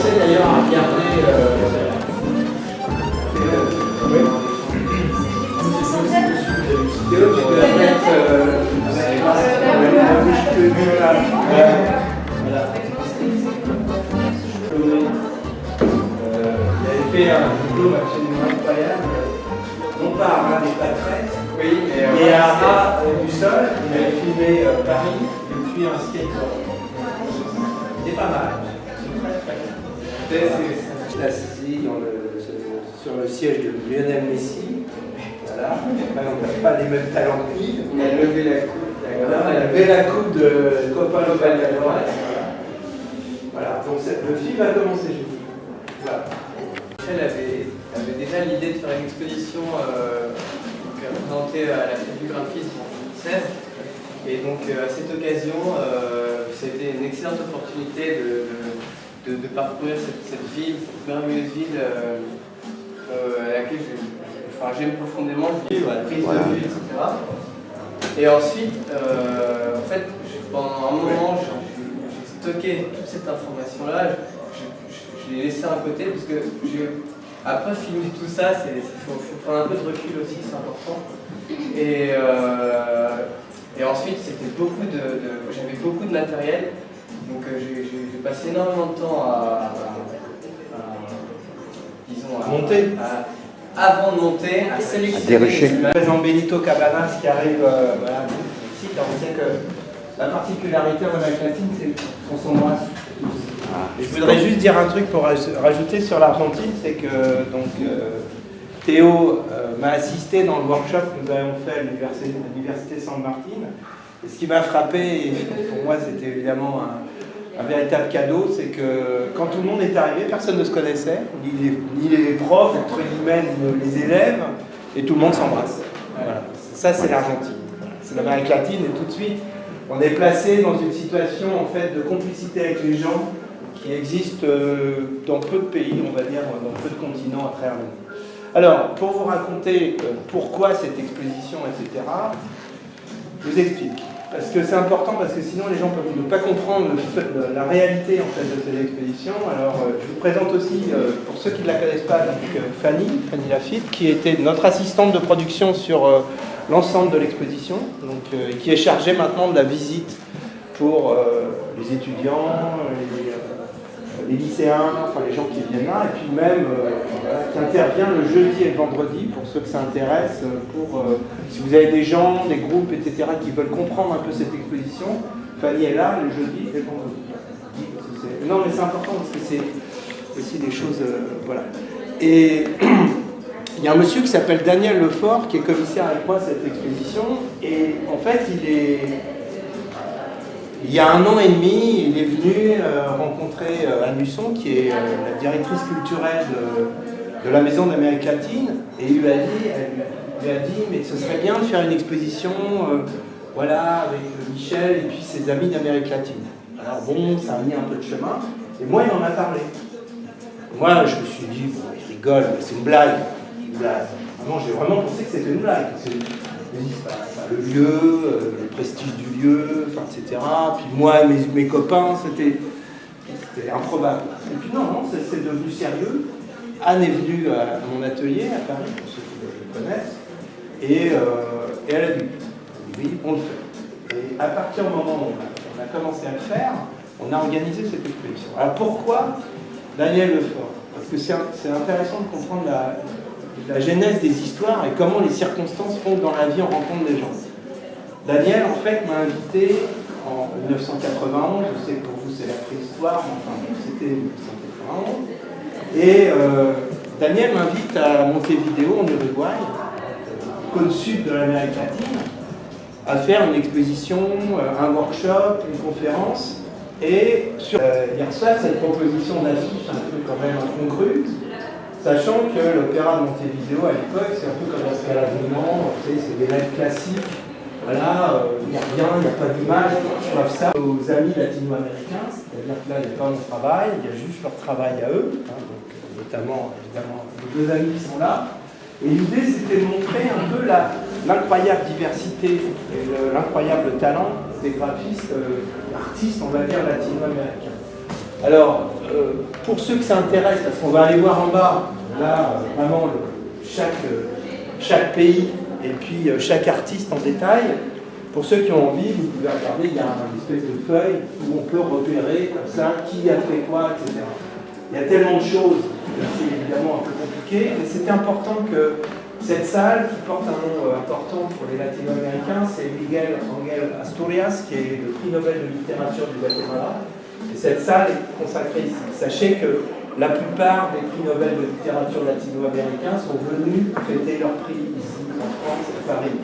commencé d'ailleurs à regarder. Théo, tu peux la mettre. Il avait fait un diplôme absolument incroyable, non pas à Arras des Pâtresses, oui, et à Arras du Sol. Il avait filmé Paris et puis un skateboard. C'est pas mal. C'est assis sur le siège de Lionel Messi. Voilà. Après, on n'a pas les mêmes talents que lui. On a levé la coupe. Voilà, on a levé la coupe de Copa Libertadores. Voilà. Donc le film a commencé jeudi. Voilà. Elle avait déjà l'idée de faire une exposition présentée à la Fête du graphisme en 2016. Et donc à cette occasion, c'était une excellente opportunité de parcourir cette ville, cette merveilleuse ville à laquelle j'aime profondément, la prise de vue, etc. Et ensuite, en fait, pendant un moment, j'ai stocké toute cette information-là, je l'ai laissée à côté parce que après filmer tout ça, il faut prendre un peu de recul aussi, c'est important. Et ensuite, j'avais beaucoup de matériel, donc j'ai passé énormément de temps à monter. Avant de monter, à sélectionner les images. Le président Benito Cabanas qui arrive voilà, ici, car on sait que la particularité en Amérique latine, c'est qu'on s'embrasse. Je voudrais juste dire un truc pour rajouter sur l'Argentine, c'est que donc, Théo m'a assisté dans le workshop que nous avons fait à l'Université San Martin. Et ce qui m'a frappé, et pour moi c'était évidemment un véritable cadeau, c'est que quand tout le monde est arrivé, personne ne se connaissait, ni les profs, entre guillemets, ni les élèves, et tout le monde s'embrasse. Voilà. Ça c'est l'Argentine. C'est l'Amérique latine, et tout de suite, on est placé dans une situation en fait de complicité avec les gens qui existe dans peu de pays, on va dire, dans peu de continents à travers le monde. Alors, pour vous raconter pourquoi cette exposition, etc., je vous explique. Parce que c'est important, parce que sinon les gens peuvent ne pas comprendre la réalité en fait, de cette exposition. Alors, je vous présente aussi, pour ceux qui ne la connaissent pas, donc, Fanny Lafitte, qui était notre assistante de production sur l'ensemble de l'exposition, qui est chargée maintenant de la visite pour les étudiants, les lycéens, enfin les gens qui viennent là, et puis même qui intervient le jeudi et le vendredi pour ceux que ça intéresse, si vous avez des gens, des groupes, etc. qui veulent comprendre un peu cette exposition, Fanny est là le jeudi et le vendredi. Non mais c'est important parce que c'est aussi des choses, voilà. Et il y a un monsieur qui s'appelle Daniel Lefort qui est commissaire avec moi à cette exposition, et en fait il y a 1 an et demi, il est venu rencontrer Anne Husson, qui est la directrice culturelle de la Maison d'Amérique latine, et il lui a dit mais ce serait bien de faire une exposition voilà, avec Michel et puis ses amis d'Amérique latine. Alors bon, ça a mis un peu de chemin, et moi il m'en a parlé. Moi je me suis dit, bon, il rigole, c'est une blague. Non, j'ai vraiment pensé que c'était une blague. Le lieu, le prestige du lieu, enfin, etc. Puis moi, mes copains, c'était improbable. Et puis non, c'est devenu sérieux. Anne est venue à mon atelier à Paris, pour ceux qui le connaissent, et elle a dit oui, on le fait. Et à partir du moment où on a commencé à le faire, on a organisé cette exposition. Alors pourquoi Daniel Lefort? Parce que c'est intéressant de comprendre la genèse des histoires et comment les circonstances font que dans la vie on rencontre des gens. Daniel, en fait, m'a invité en 1991, je sais que pour vous c'est la préhistoire, mais enfin c'était 1991, et Daniel m'invite à Montevideo en Uruguay, côte sud de l'Amérique latine, à faire une exposition, un workshop, une conférence, et il reçoit cette proposition d'affiche un peu quand même incongrue, sachant que l'opéra de Montevideo à l'époque, c'est un peu comme la Scala Monument, c'est des lettres classiques, voilà, il n'y a rien, il n'y a pas d'image, je trouve ça aux amis latino-américains, c'est-à-dire que là, il n'y a pas mon travail, il y a juste leur travail à eux, hein, donc, notamment, évidemment, les 2 amis qui sont là. Et l'idée, c'était de montrer un peu l'incroyable diversité et l'incroyable talent des graphistes, artistes, on va dire, latino-américains. Alors, pour ceux que ça intéresse, parce qu'on va aller voir en bas, là, vraiment, chaque pays et puis chaque artiste en détail. Pour ceux qui ont envie, vous pouvez regarder, il y a une espèce de feuille où on peut repérer comme ça qui a fait quoi, etc. Il y a tellement de choses que c'est évidemment un peu compliqué, mais c'était important que cette salle, qui porte un nom important pour les latino-américains, c'est Miguel Ángel Asturias, qui est le prix Nobel de littérature du Guatemala. Et cette salle est consacrée ici. Sachez que la plupart des prix Nobel de littérature latino-américains sont venus fêter leur prix ici, en France et à Paris.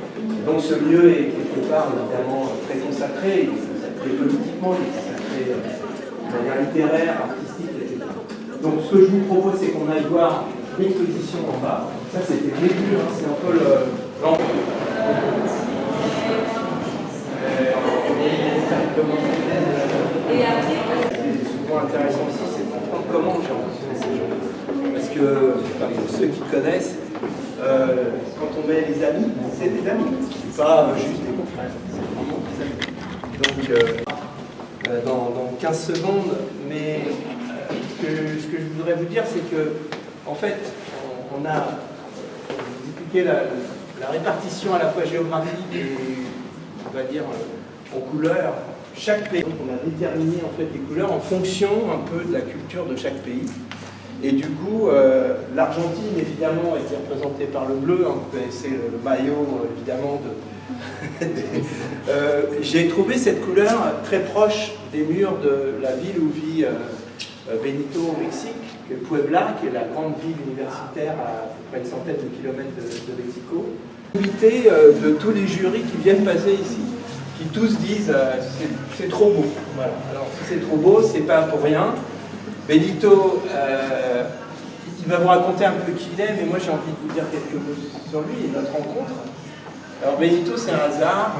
Donc ce lieu est quelque part évidemment très consacré, il est consacré politiquement, il est consacré de manière littéraire, artistique, etc. Donc ce que je vous propose, c'est qu'on aille voir l'exposition en bas. Ça c'était le début, hein, c'est un peu l'entrée. Souvent intéressant aussi, c'est de comprendre comment j'ai rencontré ces gens. Parce que, pour ceux qui connaissent, quand on met les amis, c'est des amis. C'est pas juste des confrères, c'est vraiment des amis. Donc, dans 15 secondes, mais ce que je voudrais vous dire, c'est que, en fait, on a expliqué la répartition à la fois géographique et, on va dire, en couleurs. Chaque pays, on a déterminé en fait les couleurs en fonction un peu de la culture de chaque pays. Et du coup, l'Argentine, évidemment, était représentée par le bleu. Hein, vous connaissez le maillot, évidemment. J'ai trouvé cette couleur très proche des murs de la ville où vit Benito au Mexique, que Puebla, qui est la grande ville universitaire à peu près une centaine de kilomètres de Mexico. Invité de tous les jurys qui viennent passer ici, qui tous disent c'est trop beau. Voilà. Alors si c'est trop beau, c'est pas pour rien. Benito, il va vous raconter un peu qui il est, mais moi j'ai envie de vous dire quelques mots sur lui et notre rencontre. Alors Benito, c'est un hasard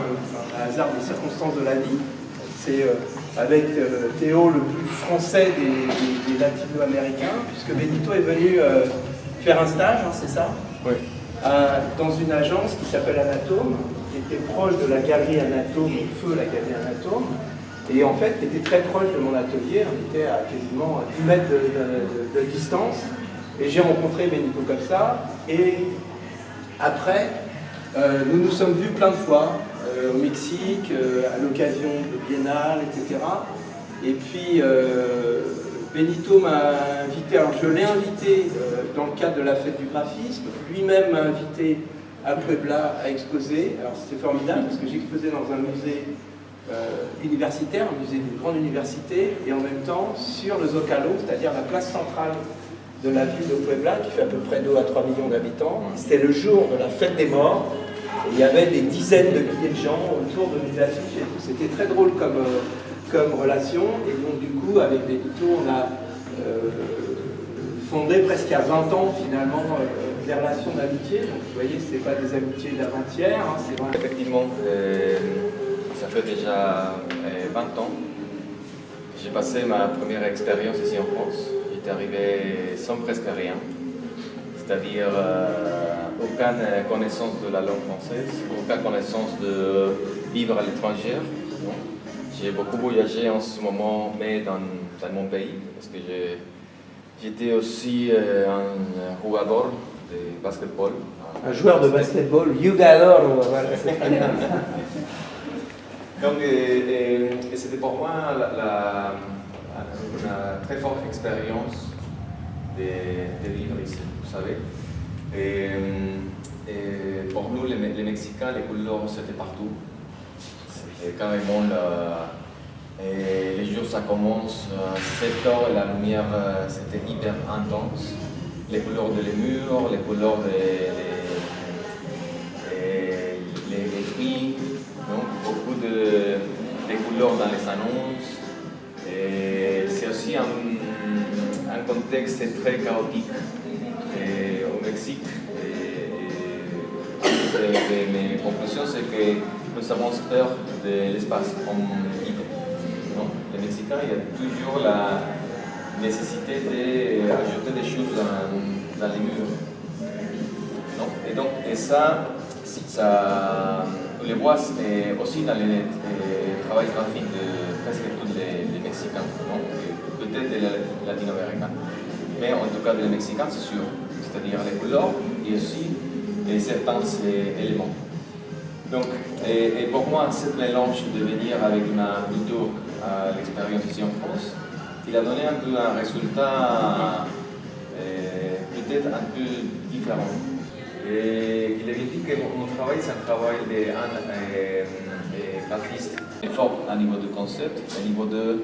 des circonstances de la vie. C'est avec Théo le plus français des latino-américains, puisque Benito est venu faire un stage, hein, c'est ça? Oui. Dans une agence qui s'appelle Anatome, qui était proche de la galerie Anatome, au feu la galerie Anatome, et en fait qui était très proche de mon atelier, on était à quasiment 10 mètres de distance, et j'ai rencontré Benito comme ça, et après, nous nous sommes vus plein de fois, au Mexique, à l'occasion de Biennale, etc. Et puis, Benito m'a invité, alors je l'ai invité dans le cadre de la fête du graphisme, lui-même m'a invité à Puebla à exposer. Alors c'était formidable parce que j'exposais dans un musée universitaire, un musée d'une grande université, et en même temps sur le Zocalo, c'est-à-dire la place centrale de la ville de Puebla, qui fait à peu près 2 à 3 millions d'habitants. C'était le jour de la fête des morts, et il y avait des dizaines de milliers de gens autour de mes affiches et tout. C'était très drôle comme relation, et donc du coup avec Benito on a fondé presque à 20 ans finalement des relations d'amitié. Donc vous voyez, c'est pas des amitiés d'avant-hier, hein, c'est vraiment... Effectivement, ça fait déjà 20 ans que j'ai passé ma première expérience ici en France. J'étais arrivé sans presque rien, c'est-à-dire aucune connaissance de la langue française, aucune connaissance de vivre à l'étranger. J'ai beaucoup voyagé en ce moment, mais dans mon pays, parce que j'étais aussi un joueur de basketball. Un joueur de basketball, jugador, voilà, c'est très bien. Donc, et c'était pour moi une très forte expérience de vivre ici, vous savez. Et pour nous, les Mexicains, les couleurs, c'était partout. C'était carrément et les jours, ça commence à 7 heures et la lumière, c'était hyper intense. Les couleurs des murs, les couleurs des fruits, donc beaucoup de couleurs dans les annonces. Et c'est aussi un contexte très chaotique au Mexique. Mes conclusions, c'est que nous avons peur de l'espace libre. Les Mexicains, il y a toujours la nécessité d'ajouter des choses dans les murs. Non? Et donc, ça, on le voit aussi dans les travaux graphiques de presque tous les Mexicains. Donc, peut-être des latino-américains. Mais en tout cas des mexicains, c'est sûr. C'est-à-dire les couleurs et aussi certains éléments. Donc, et pour moi, ce mélange de venir avec ma culture à l'expérience ici en France, il a donné un peu un résultat peut-être un peu différent. Et il avait dit que mon travail, c'est un travail de graphiste fort à niveau de concept, à niveau de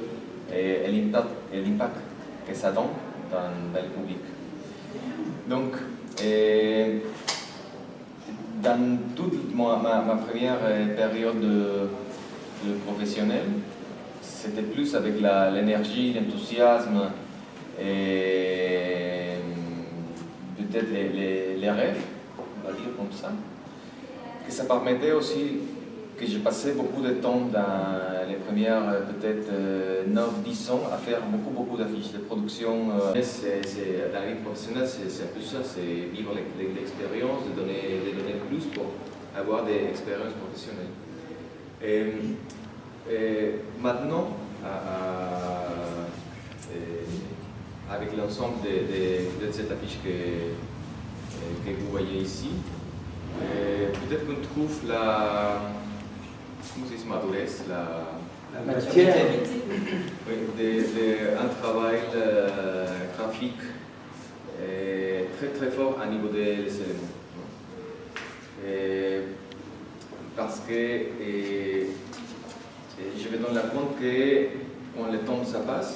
l'impact que ça donne dans le public. Donc, dans toute ma première période de professionnel, c'était plus avec l'énergie, l'enthousiasme et peut-être les rêves, on va dire comme ça, que ça permettait aussi que j'ai passé beaucoup de temps dans les premières peut-être 9-10 ans à faire beaucoup d'affiches, de production. Dans la vie professionnelle, c'est un peu ça, c'est vivre l'expérience, de donner plus pour avoir des expériences professionnelles. Et maintenant, avec l'ensemble de cette affiche que vous voyez ici, peut-être qu'on trouve comment se dit, madurez, la matière. Oui, un travail graphique très fort à niveau des éléments. Parce que je me donne la compte que quand le temps ça passe,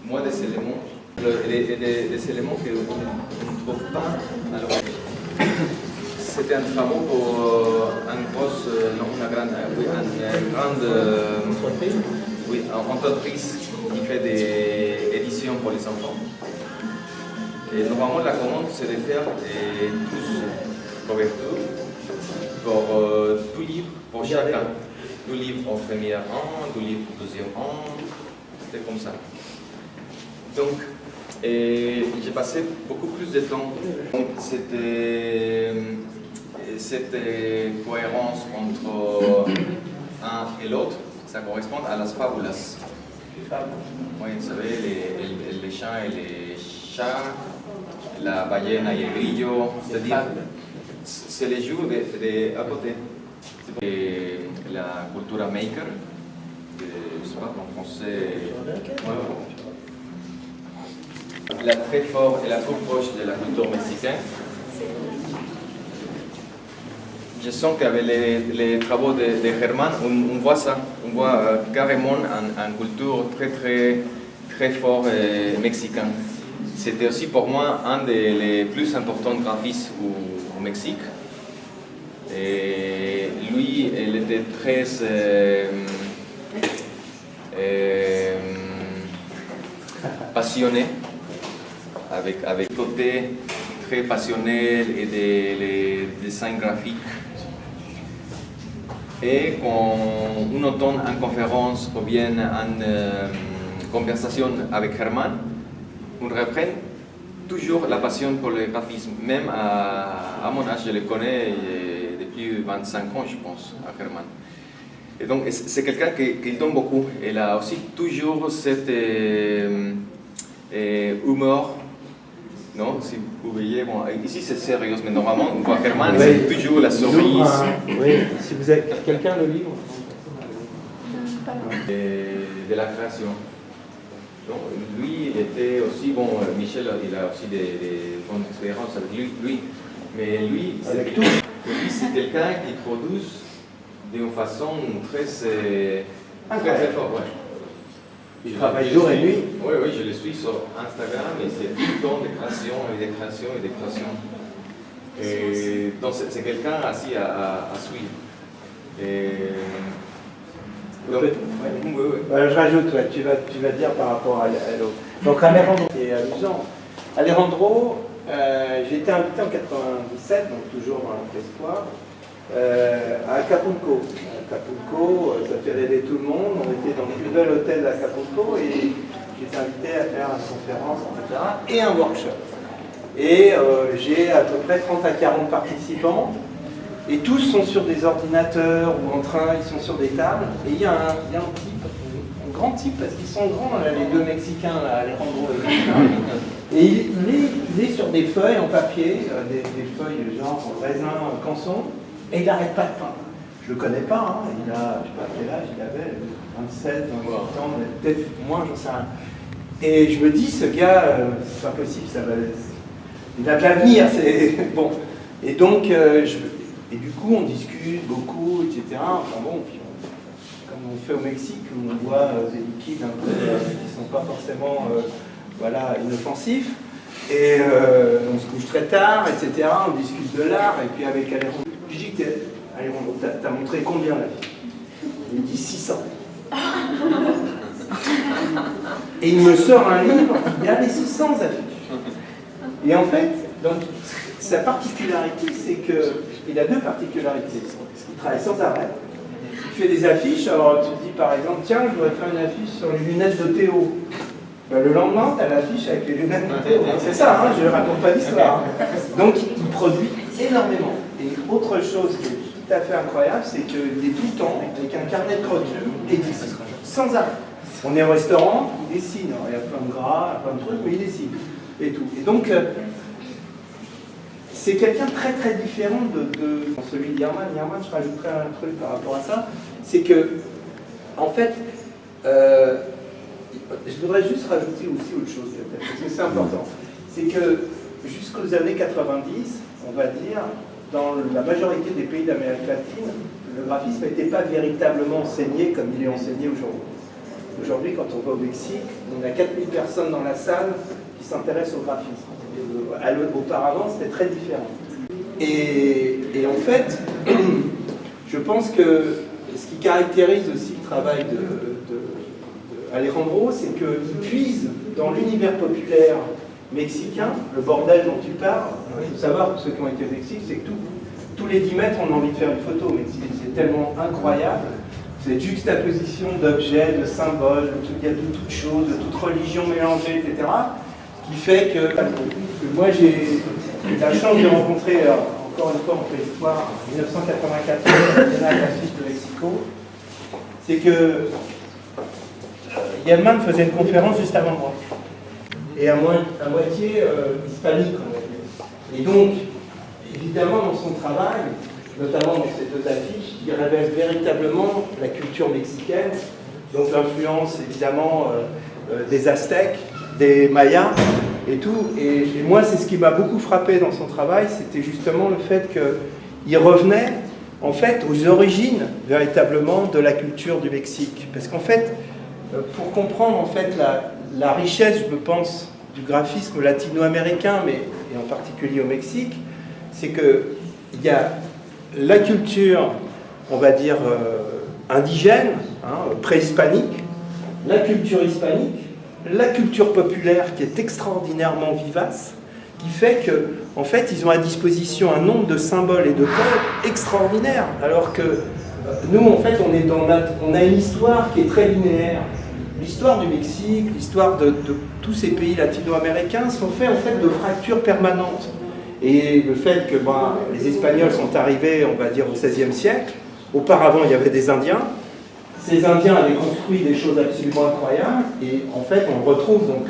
moi des éléments, des éléments qu'on ne trouve pas à l'origine. C'était un travail pour une grande entreprise qui fait des éditions pour les enfants. Et normalement, la commande, c'est de faire 12 couvertures pour tout livre pour chacun. 2 livres en première rang, 2 livres en deuxième rang, c'était comme ça. Donc, j'ai passé beaucoup plus de temps. Donc, c'était cette cohérence entre un et l'autre, ça correspond à las fábulas. Oui, vous savez, les chiens et les chats, la baleine et le grillo, c'est-à-dire, c'est les jours à côté. Et la cultura maker, je ne sais pas en français, la très forte et la plus proche de la culture mexicaine. Je sens qu'avec les travaux de Germán, on voit ça, on voit carrément une culture très fort mexicaine. C'était aussi pour moi un des plus importants graphistes au Mexique. Et lui, il était très passionné, avec le côté très passionnel et des dessins graphiques. Et quand on entend en conférence ou bien en conversation avec Germán, on reprend toujours la passion pour le graphisme. Même à mon âge, je le connais depuis 25 ans, je pense, à Germán. Et donc, c'est quelqu'un qui donne beaucoup. Il a aussi toujours cet humour. Non, si vous voyez, bon, ici c'est sérieux, mais normalement, on voit Germán, c'est toujours la cerise. Oui, si vous avez quelqu'un le livre. De la création. Donc, lui, il était aussi, bon, Michel, il a aussi des bonnes expériences avec lui. Mais lui, c'est quelqu'un qui produit d'une façon très forte. Ouais. Il travaille jour et nuit. Oui, je le suis sur Instagram et c'est tout le temps des créations et des créations et des créations. Et donc c'est quelqu'un assis à suivre. Et donc, je rajoute, tu vas dire par rapport à l'autre. Donc Alejandro, c'est amusant. Alejandro, j'ai été invité en 97, donc toujours dans l'espoir, à Acapulco. Acapulco, ça fait rêver tout le monde. On était dans le plus bel hôtel d'Acapulco et j'étais invité à faire une conférence, etc. et un workshop. Et j'ai à peu près 30 à 40 participants et tous sont sur des ordinateurs ou ils sont sur des tables. Et il y a un type, un grand type, parce qu'ils sont grands, là, les deux Mexicains, là, Alejandro et Mexicain. Et il est sur des feuilles en papier, des feuilles genre raisin, canson, et il n'arrête pas de peindre. Je le connais pas, hein. Il a, je sais pas quel âge il avait, 27, 28 ans, peut-être moins, j'en sais rien. Et je me dis, ce gars, c'est pas possible, ça va... Il a de l'avenir, c'est... Bon. Et donc, et du coup, on discute beaucoup, etc. Enfin bon, puis comme on fait au Mexique, où on voit des liquides un peu qui ne sont pas forcément voilà, inoffensifs. Et on se couche très tard, etc. On discute de l'art, et puis avec Alejandro. Je dis, Alejandro, t'as montré combien la vie? Il me dit 600. Et il me sort un livre, il y a les 600 affiches. Et en fait, donc, sa particularité, c'est qu'il a deux particularités. Il travaille sans arrêt. Il fait des affiches, alors tu te dis par exemple, tiens, je voudrais faire une affiche sur les lunettes de Théo. Ben, le lendemain, tu as l'affiche avec les lunettes de Théo. C'est ça, hein, je ne raconte pas l'histoire. Donc, il produit énormément. Et autre chose qui est tout à fait incroyable, c'est qu'il est tout le temps avec un carnet de croquis et dessine, sans arrêt. On est au restaurant, il dessine. Alors, il y a plein de gras, plein de trucs, mais il dessine. Et tout. Et donc, c'est quelqu'un de très très différent de celui d'Hermann. Hermann, je rajouterais un truc par rapport à ça. C'est que, en fait, je voudrais juste rajouter aussi autre chose, parce que c'est important. C'est que jusqu'aux années 90, on va dire, dans la majorité des pays d'Amérique latine, le graphisme n'était pas véritablement enseigné comme il est enseigné aujourd'hui. Aujourd'hui, quand on va au Mexique, on a 4000 personnes dans la salle qui s'intéressent au graphisme. Auparavant, c'était très différent. Et en fait, je pense que ce qui caractérise aussi le travail Alejandro, c'est qu'il puise dans l'univers populaire mexicain, le bordel dont tu parles. Il faut savoir, pour ceux qui ont été au Mexique, c'est que tous les 10 mètres, on a envie de faire une photo, mais c'est tellement incroyable. Cette juxtaposition d'objets, de symboles, il y a de toutes choses, de toute religion mélangée, etc., qui fait que moi j'ai eu la chance de rencontrer, encore une fois on fait l'histoire, en 1994, à la Biennale graphique de Mexico, c'est que Hermann faisait une conférence juste avant moi, et à moitié hispanique, on va dire. Et donc, évidemment, dans son travail, notamment dans ces deux affiches, il révèle véritablement la culture mexicaine, donc l'influence évidemment des Aztèques, des Mayas et tout. Et moi, c'est ce qui m'a beaucoup frappé dans son travail, c'était justement le fait qu'il revenait en fait aux origines véritablement de la culture du Mexique. Parce qu'en fait, pour comprendre en fait la richesse, je pense, du graphisme latino-américain, et en particulier au Mexique, c'est qu'il y a la culture, on va dire, indigène, hein, préhispanique, la culture hispanique, la culture populaire qui est extraordinairement vivace, qui fait que, en fait, ils ont à disposition un nombre de symboles et de codes extraordinaires, alors que nous, en fait, on a une histoire qui est très linéaire. L'histoire du Mexique, l'histoire de tous ces pays latino-américains sont faits, en fait, de fractures permanentes. Et le fait que les Espagnols sont arrivés, on va dire, au XVIe siècle, auparavant, il y avait des Indiens. Ces Indiens avaient construit des choses absolument incroyables, et en fait, on le retrouve. Donc,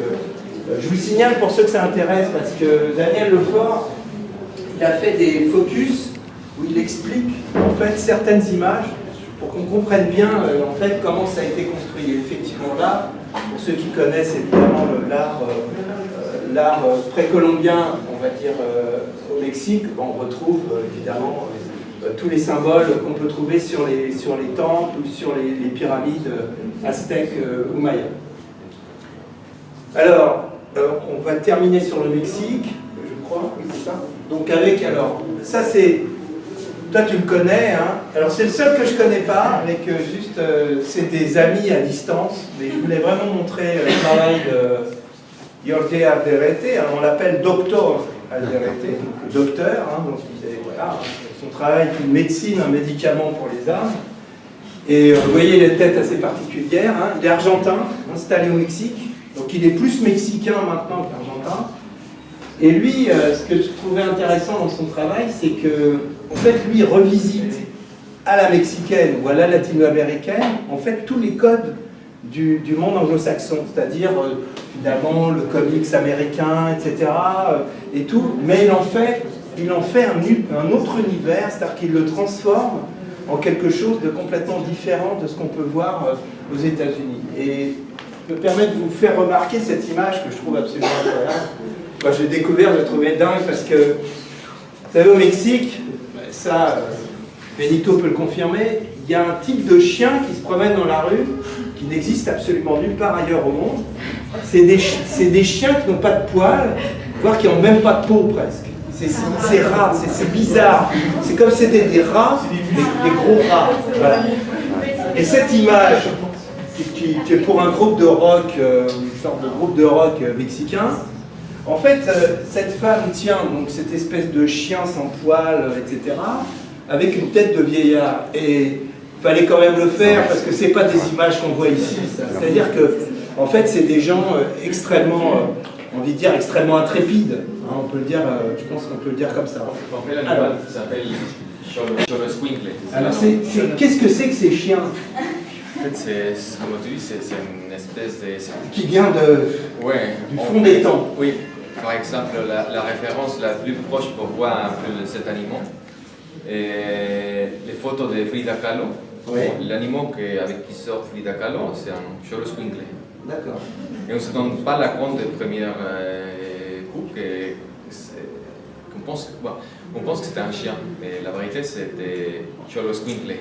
je vous signale pour ceux que ça intéresse, parce que Daniel Lefort, il a fait des focus où il explique en fait certaines images pour qu'on comprenne bien en fait comment ça a été construit. Et effectivement là, pour ceux qui connaissent évidemment l'art précolombien, on va dire au Mexique, on retrouve évidemment tous les symboles qu'on peut trouver sur les temples ou sur les pyramides aztèques ou mayas. Alors, on va terminer sur le Mexique, je crois, oui c'est ça. Donc avec, alors, ça c'est, toi tu le connais, hein. Alors c'est le seul que je connais pas, avec juste, c'est des amis à distance, mais je voulais vraiment montrer le travail de Jorge Alderete. Alors on l'appelle Doctor Alderete, docteur, hein, donc voilà, son travail est une médecine, un médicament pour les âmes. Et vous voyez les têtes assez particulières, hein. Il est argentin, installé au Mexique. Donc il est plus mexicain maintenant qu'argentin. Et lui, ce que je trouvais intéressant dans son travail, c'est que, en fait, lui revisite à la mexicaine ou à la latino-américaine, en fait, tous les codes du monde anglo-saxon, c'est-à-dire finalement le comics américain, etc. Et tout, mais il en fait un autre univers, c'est-à-dire qu'il le transforme en quelque chose de complètement différent de ce qu'on peut voir aux États-Unis. Et je me permets de vous faire remarquer cette image que je trouve absolument incroyable. Quand je l'ai découvert, je la trouvais dingue parce que, vous savez, au Mexique, ça, Benito peut le confirmer, il y a un type de chien qui se promène dans la rue qui n'existe absolument nulle part ailleurs au monde. C'est des chiens qui n'ont pas de poils, voire qui n'ont même pas de peau presque. C'est rare, c'est bizarre. C'est comme si c'était des rats, des gros rats. Voilà. Et cette image, qui est pour un groupe de rock, une sorte de groupe de rock mexicain, en fait, cette femme tient donc cette espèce de chien sans poils, etc., avec une tête de vieillard. Et il fallait quand même le faire parce que c'est pas des images qu'on voit ici. C'est-à-dire que, en fait, c'est des gens extrêmement, envie de dire, extrêmement intrépides. Hein, on peut le dire, je pense qu'on peut le dire comme ça. En fait, l'animal s'appelle Cholo Squinkle. Alors, qu'est-ce que c'est que ces chiens? En fait, c'est, comme tu dis, c'est une espèce de... Qui vient du fond des temps. Oui, par exemple, la référence la plus proche pour voir un peu de cet animal, les photos de Frida Kahlo. Oui. L'animal avec qui sort Frida Kahlo, c'est un Cholo Squinkle. D'accord. Et on ne se donne pas la compte des premières coups qu'on pense, on pense que c'était un chien, mais la vérité c'était Cholo Squinkle.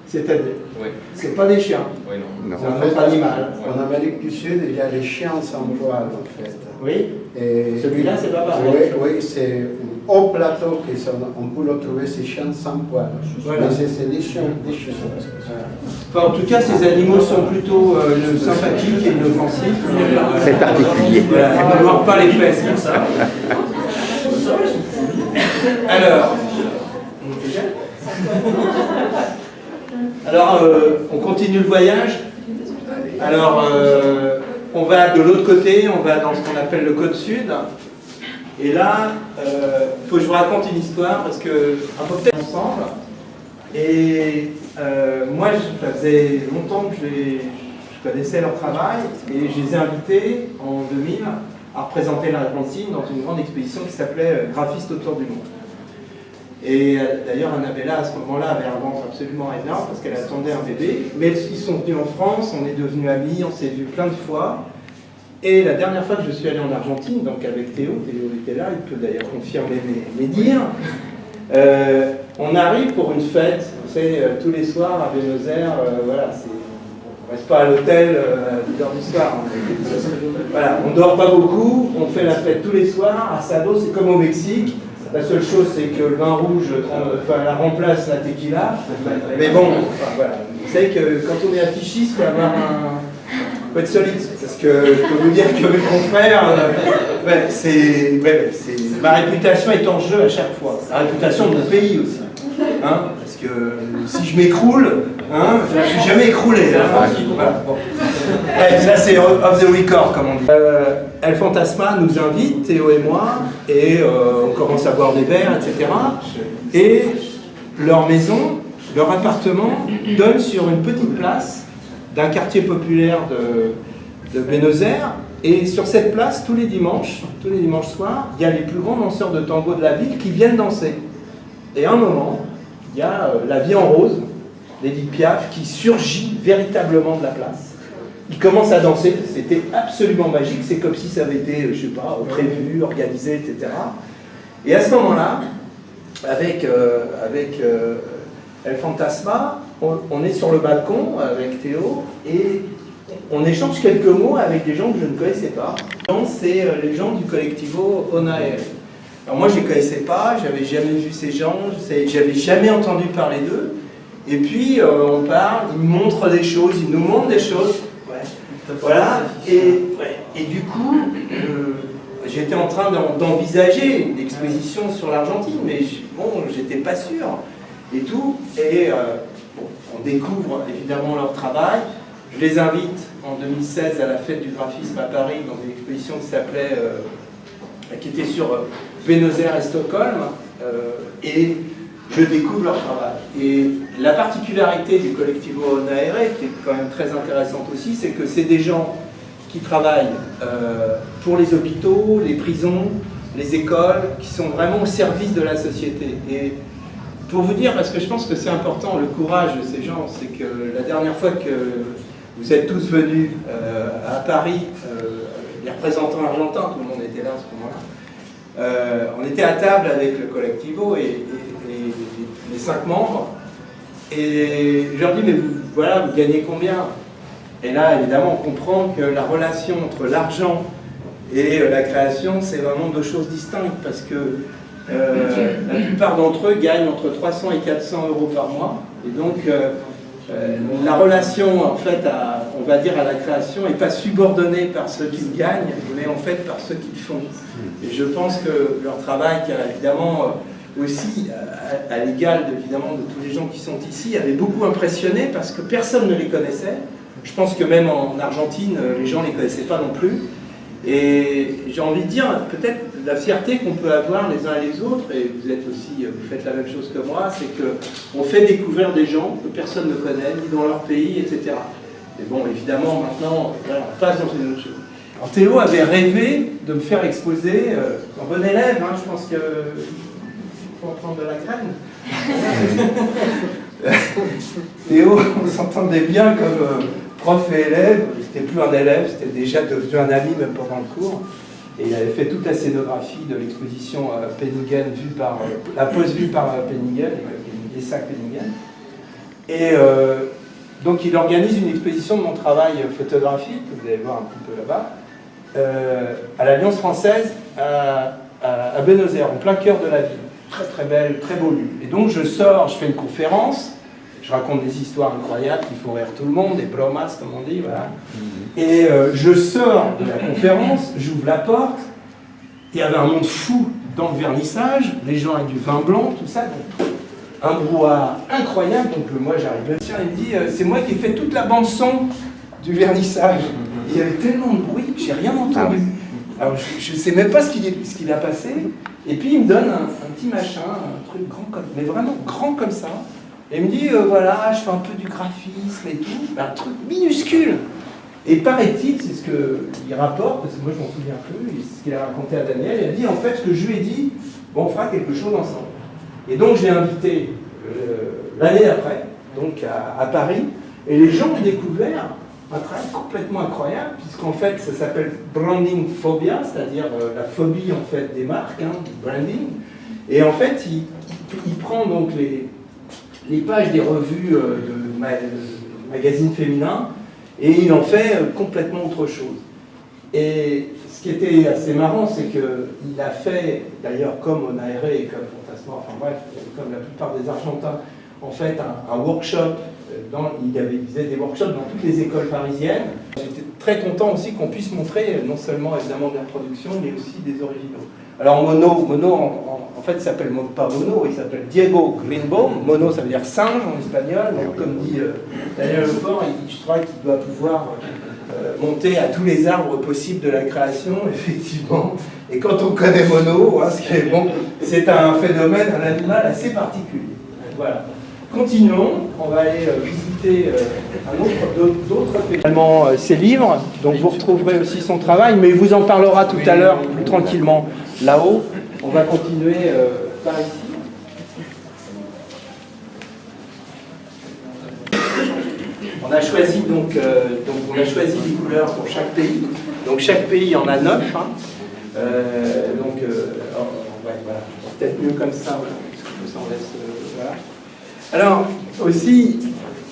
C'est-à-dire, Oui. c'est pas des chiens. Oui, non. C'est un autre animal. En Amérique du Sud, il y a les chiens sans poils, en fait. Oui. Et Celui-là, c'est pas pareil. Oui, oui, c'est au plateau qu'on peut le trouver, ces chiens sans poils. Voilà. Mais c'est des chiens. Enfin, en tout cas, ces animaux sont plutôt sympathiques et inoffensifs. Très particulier. Voilà, on ne mord pas les fesses comme ça. Alors, on continue le voyage. Alors, on va de l'autre côté, on va dans ce qu'on appelle le côte sud. Et là, il faut que je vous raconte une histoire parce que un peu peut-être ensemble. Et moi, ça faisait longtemps que je connaissais leur travail et je les ai invités en 2000 à représenter l'Argentine dans une grande exposition qui s'appelait Graphistes autour du monde. Et d'ailleurs, Annabella, à ce moment-là, avait un ventre absolument énorme parce qu'elle attendait un bébé. Mais ils sont venus en France, on est devenus amis, on s'est vus plein de fois. Et la dernière fois que je suis allé en Argentine, donc avec Théo était là, il peut d'ailleurs confirmer mes dires, on arrive pour une fête, vous savez, tous les soirs à Buenos Aires, voilà, on ne reste pas à l'hôtel à 10h du soir. Voilà, on ne dort pas beaucoup, on fait la fête tous les soirs, à Sado, c'est comme au Mexique. La seule chose, c'est que le vin rouge la remplace la tequila. Mais bon, enfin, voilà. Vous savez que quand on est affichiste, il faut être solide. Parce que je peux vous dire que mes confrères, ma réputation est en jeu à chaque fois. La réputation de mon pays aussi. Hein, parce que si je m'écroule, hein, je ne suis jamais écroulé. Hein. Voilà, bon. Bref, là c'est off the record comme on dit. El Fantasma nous invite, Théo et moi, et on commence à boire des verres, etc. Et leur maison, leur appartement donne sur une petite place d'un quartier populaire de Buenos Aires. Et sur cette place, tous les dimanches soirs, il y a les plus grands danseurs de tango de la ville qui viennent danser. Et à un moment, il y a La Vie en rose, d'Edith Piaf, qui surgit véritablement de la place. Il commence à danser, c'était absolument magique, c'est comme si ça avait été, je sais pas, prévu, organisé, etc. Et à ce moment-là, avec El Fantasma, on est sur le balcon avec Théo et on échange quelques mots avec des gens que je ne connaissais pas. C'est les gens du Colectivo Onaer. Alors moi je ne les connaissais pas, j'avais jamais vu ces gens, j'avais jamais entendu parler d'eux. Et puis on parle, ils me montrent des choses, ils nous montrent des choses. Ouais. Voilà. Et du coup, j'étais en train d'envisager une exposition sur l'Argentine, mais bon, j'étais pas sûr. Et tout. Et bon, on découvre évidemment leur travail. Je les invite en 2016 à la fête du graphisme à Paris dans une exposition qui était sur Buenos Aires et Stockholm. Et je découvre leur travail. Et la particularité du Colectivo Onaere, qui est quand même très intéressante aussi, c'est que c'est des gens qui travaillent pour les hôpitaux, les prisons, les écoles, qui sont vraiment au service de la société. Et pour vous dire, parce que je pense que c'est important, le courage de ces gens, c'est que la dernière fois que vous êtes tous venus à Paris, les représentants argentins, tout le monde était là à ce moment-là, on était à table avec le Colectivo et les 5 membres, et je leur dis, mais vous, voilà, vous gagnez combien? Et là, évidemment, on comprend que la relation entre l'argent et la création, c'est vraiment 2 choses distinctes, parce que la plupart d'entre eux gagnent entre 300 et 400 euros par mois, et donc la relation, en fait, on va dire à la création, n'est pas subordonnée par ceux qui gagnent, mais en fait par ceux qui le font. Et je pense que leur travail, qui a évidemment aussi, à l'égal évidemment de tous les gens qui sont ici, avait beaucoup impressionné parce que personne ne les connaissait. Je pense que même en Argentine, les gens ne les connaissaient pas non plus. Et j'ai envie de dire, peut-être la fierté qu'on peut avoir les uns et les autres, et vous êtes aussi, vous faites la même chose que moi, c'est qu'on fait découvrir des gens que personne ne connaît, ni dans leur pays, etc. Et bon, évidemment, maintenant, on passe dans une autre chose. Alors Théo avait rêvé de me faire exposer, un bon élève, hein, je pense que faut en prendre de la graine. Théo, on s'entendait bien comme prof et élève, c'était plus un élève, c'était déjà devenu un ami même pendant le cours. Et il avait fait toute la scénographie de l'exposition Penningen, la pose vue par Penningen, Isaac Penningen. Et donc il organise une exposition de mon travail photographique, que vous allez voir un petit peu là-bas, à l'Alliance française, à Buenos Aires, en plein cœur de la ville. Très très belle, très beau lieu. Et donc je sors, je fais une conférence, je raconte des histoires incroyables qui font rire tout le monde, des bromas comme on dit, voilà. Et je sors de la conférence, j'ouvre la porte, il y avait un monde fou dans le vernissage, les gens avec du vin blanc, tout ça, donc un brouhaha incroyable. Donc moi j'arrive, il me dit, c'est moi qui ai fait toute la bande son du vernissage. Il y avait tellement de bruit que j'ai rien entendu. Alors je ne sais même pas ce qu'il a passé. Et puis il me donne un petit machin, un truc grand comme, mais vraiment grand comme ça. Et il me dit, voilà, je fais un peu du graphisme et tout, un truc minuscule. Et paraît-il, c'est ce qu'il rapporte, parce que moi je m'en souviens plus, c'est ce qu'il a raconté à Daniel, il a dit en fait ce que je lui ai dit, bon, on fera quelque chose ensemble. Et donc je l'ai invité l'année après, donc à Paris, et les gens ont découvert un travail complètement incroyable, puisqu'en fait ça s'appelle branding phobia, c'est-à-dire la phobie en fait des marques, hein, du branding. Et en fait il prend donc les pages des revues de magazines féminins, et il en fait complètement autre chose. Et ce qui était assez marrant, c'est qu'il a fait, d'ailleurs comme Onaere et comme Fantasma, enfin bref, comme la plupart des Argentins, en fait un workshop, il faisait des workshops dans toutes les écoles parisiennes. J'étais très content aussi qu'on puisse montrer non seulement évidemment de la production, mais aussi des originaux. Alors Mono en fait il s'appelle pas Mono, il s'appelle Diego Greenbaum. Mono ça veut dire singe en espagnol, donc comme dit Daniel Lefort, je crois qu'il doit pouvoir monter à tous les arbres possibles de la création, effectivement. Et quand on connaît Mono, hein, ce qui est bon, c'est un phénomène, un animal assez particulier. Voilà. Continuons, on va aller visiter d'autres pays. Également ses livres, donc vous retrouverez aussi son travail, mais il vous en parlera tout à l'heure plus tranquillement là-haut. On va continuer par ici. On a choisi donc on a choisi des couleurs pour chaque pays. Donc chaque pays en a 9. Hein. Voilà, peut-être mieux comme ça. Voilà, parce que ça en laisse, voilà. Alors, aussi,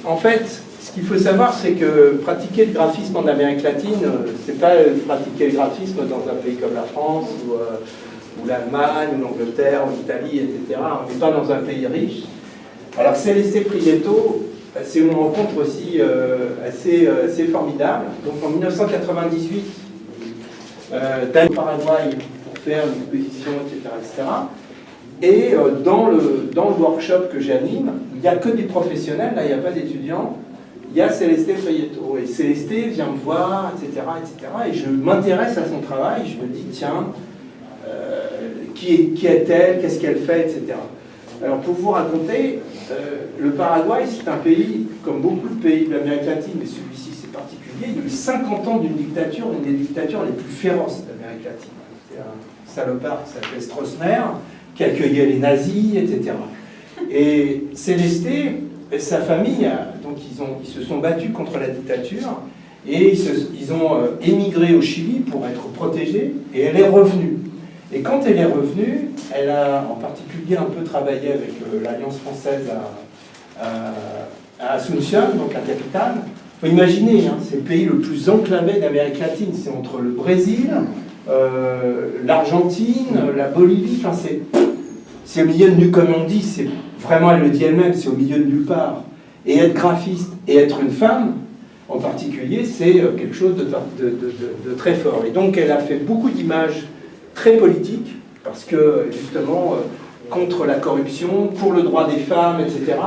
en fait, ce qu'il faut savoir, c'est que pratiquer le graphisme en Amérique latine, c'est pas pratiquer le graphisme dans un pays comme la France, ou l'Allemagne, ou l'Angleterre, ou l'Italie, etc. On n'est pas dans un pays riche. Alors, Celeste Prieto, c'est une rencontre aussi assez formidable. Donc, en 1998, Daniel au Paraguay pour faire une exposition, etc. Et dans le workshop que j'anime, il n'y a que des professionnels, là il n'y a pas d'étudiants, il y a Celeste Prieto. Et Celeste vient me voir, etc. Et je m'intéresse à son travail, je me dis, tiens, qui est-elle, qu'est-ce qu'elle fait, etc. Alors pour vous raconter, le Paraguay, c'est un pays, comme beaucoup de pays de l'Amérique latine, mais celui-ci c'est particulier, il y a eu 50 ans d'une dictature, une des dictatures les plus féroces d'Amérique latine. C'était un salopard qui s'appelait Stroessner, qui accueillait les nazis, etc. Et Celesté et sa famille, donc ils se sont battus contre la dictature, et ils ont émigré au Chili pour être protégés, et elle est revenue. Et quand elle est revenue, elle a en particulier un peu travaillé avec l'Alliance française à Asunción, donc la capitale. Il faut imaginer, hein, c'est le pays le plus enclavé d'Amérique latine. C'est entre le Brésil, l'Argentine, la Bolivie. Enfin, c'est au milieu de nulle, comme on dit, c'est vraiment, elle le dit elle-même, c'est au milieu de nulle part. Et être graphiste et être une femme, en particulier, c'est quelque chose de très fort. Et donc, elle a fait beaucoup d'images très politiques, parce que, justement, contre la corruption, pour le droit des femmes, etc.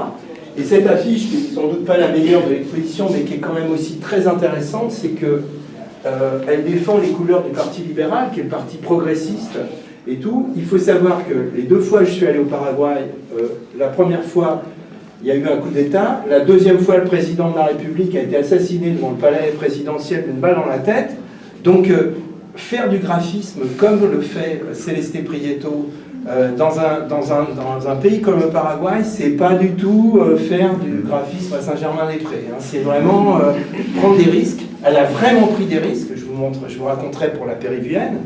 Et cette affiche, qui n'est sans doute pas la meilleure de l'exposition, mais qui est quand même aussi très intéressante, c'est qu'elle défend les couleurs du Parti libéral, qui est le parti progressiste, et tout. Il faut savoir que les 2 fois que je suis allé au Paraguay, la première fois, il y a eu un coup d'État. La deuxième fois, le président de la République a été assassiné devant le palais présidentiel d'une balle dans la tête. Donc, faire du graphisme comme le fait Celesté Prieto dans un pays comme le Paraguay, c'est pas du tout faire du graphisme à Saint-Germain-des-Prés. Hein. C'est vraiment prendre des risques. Elle a vraiment pris des risques. Je vous raconterai pour la péruvienne.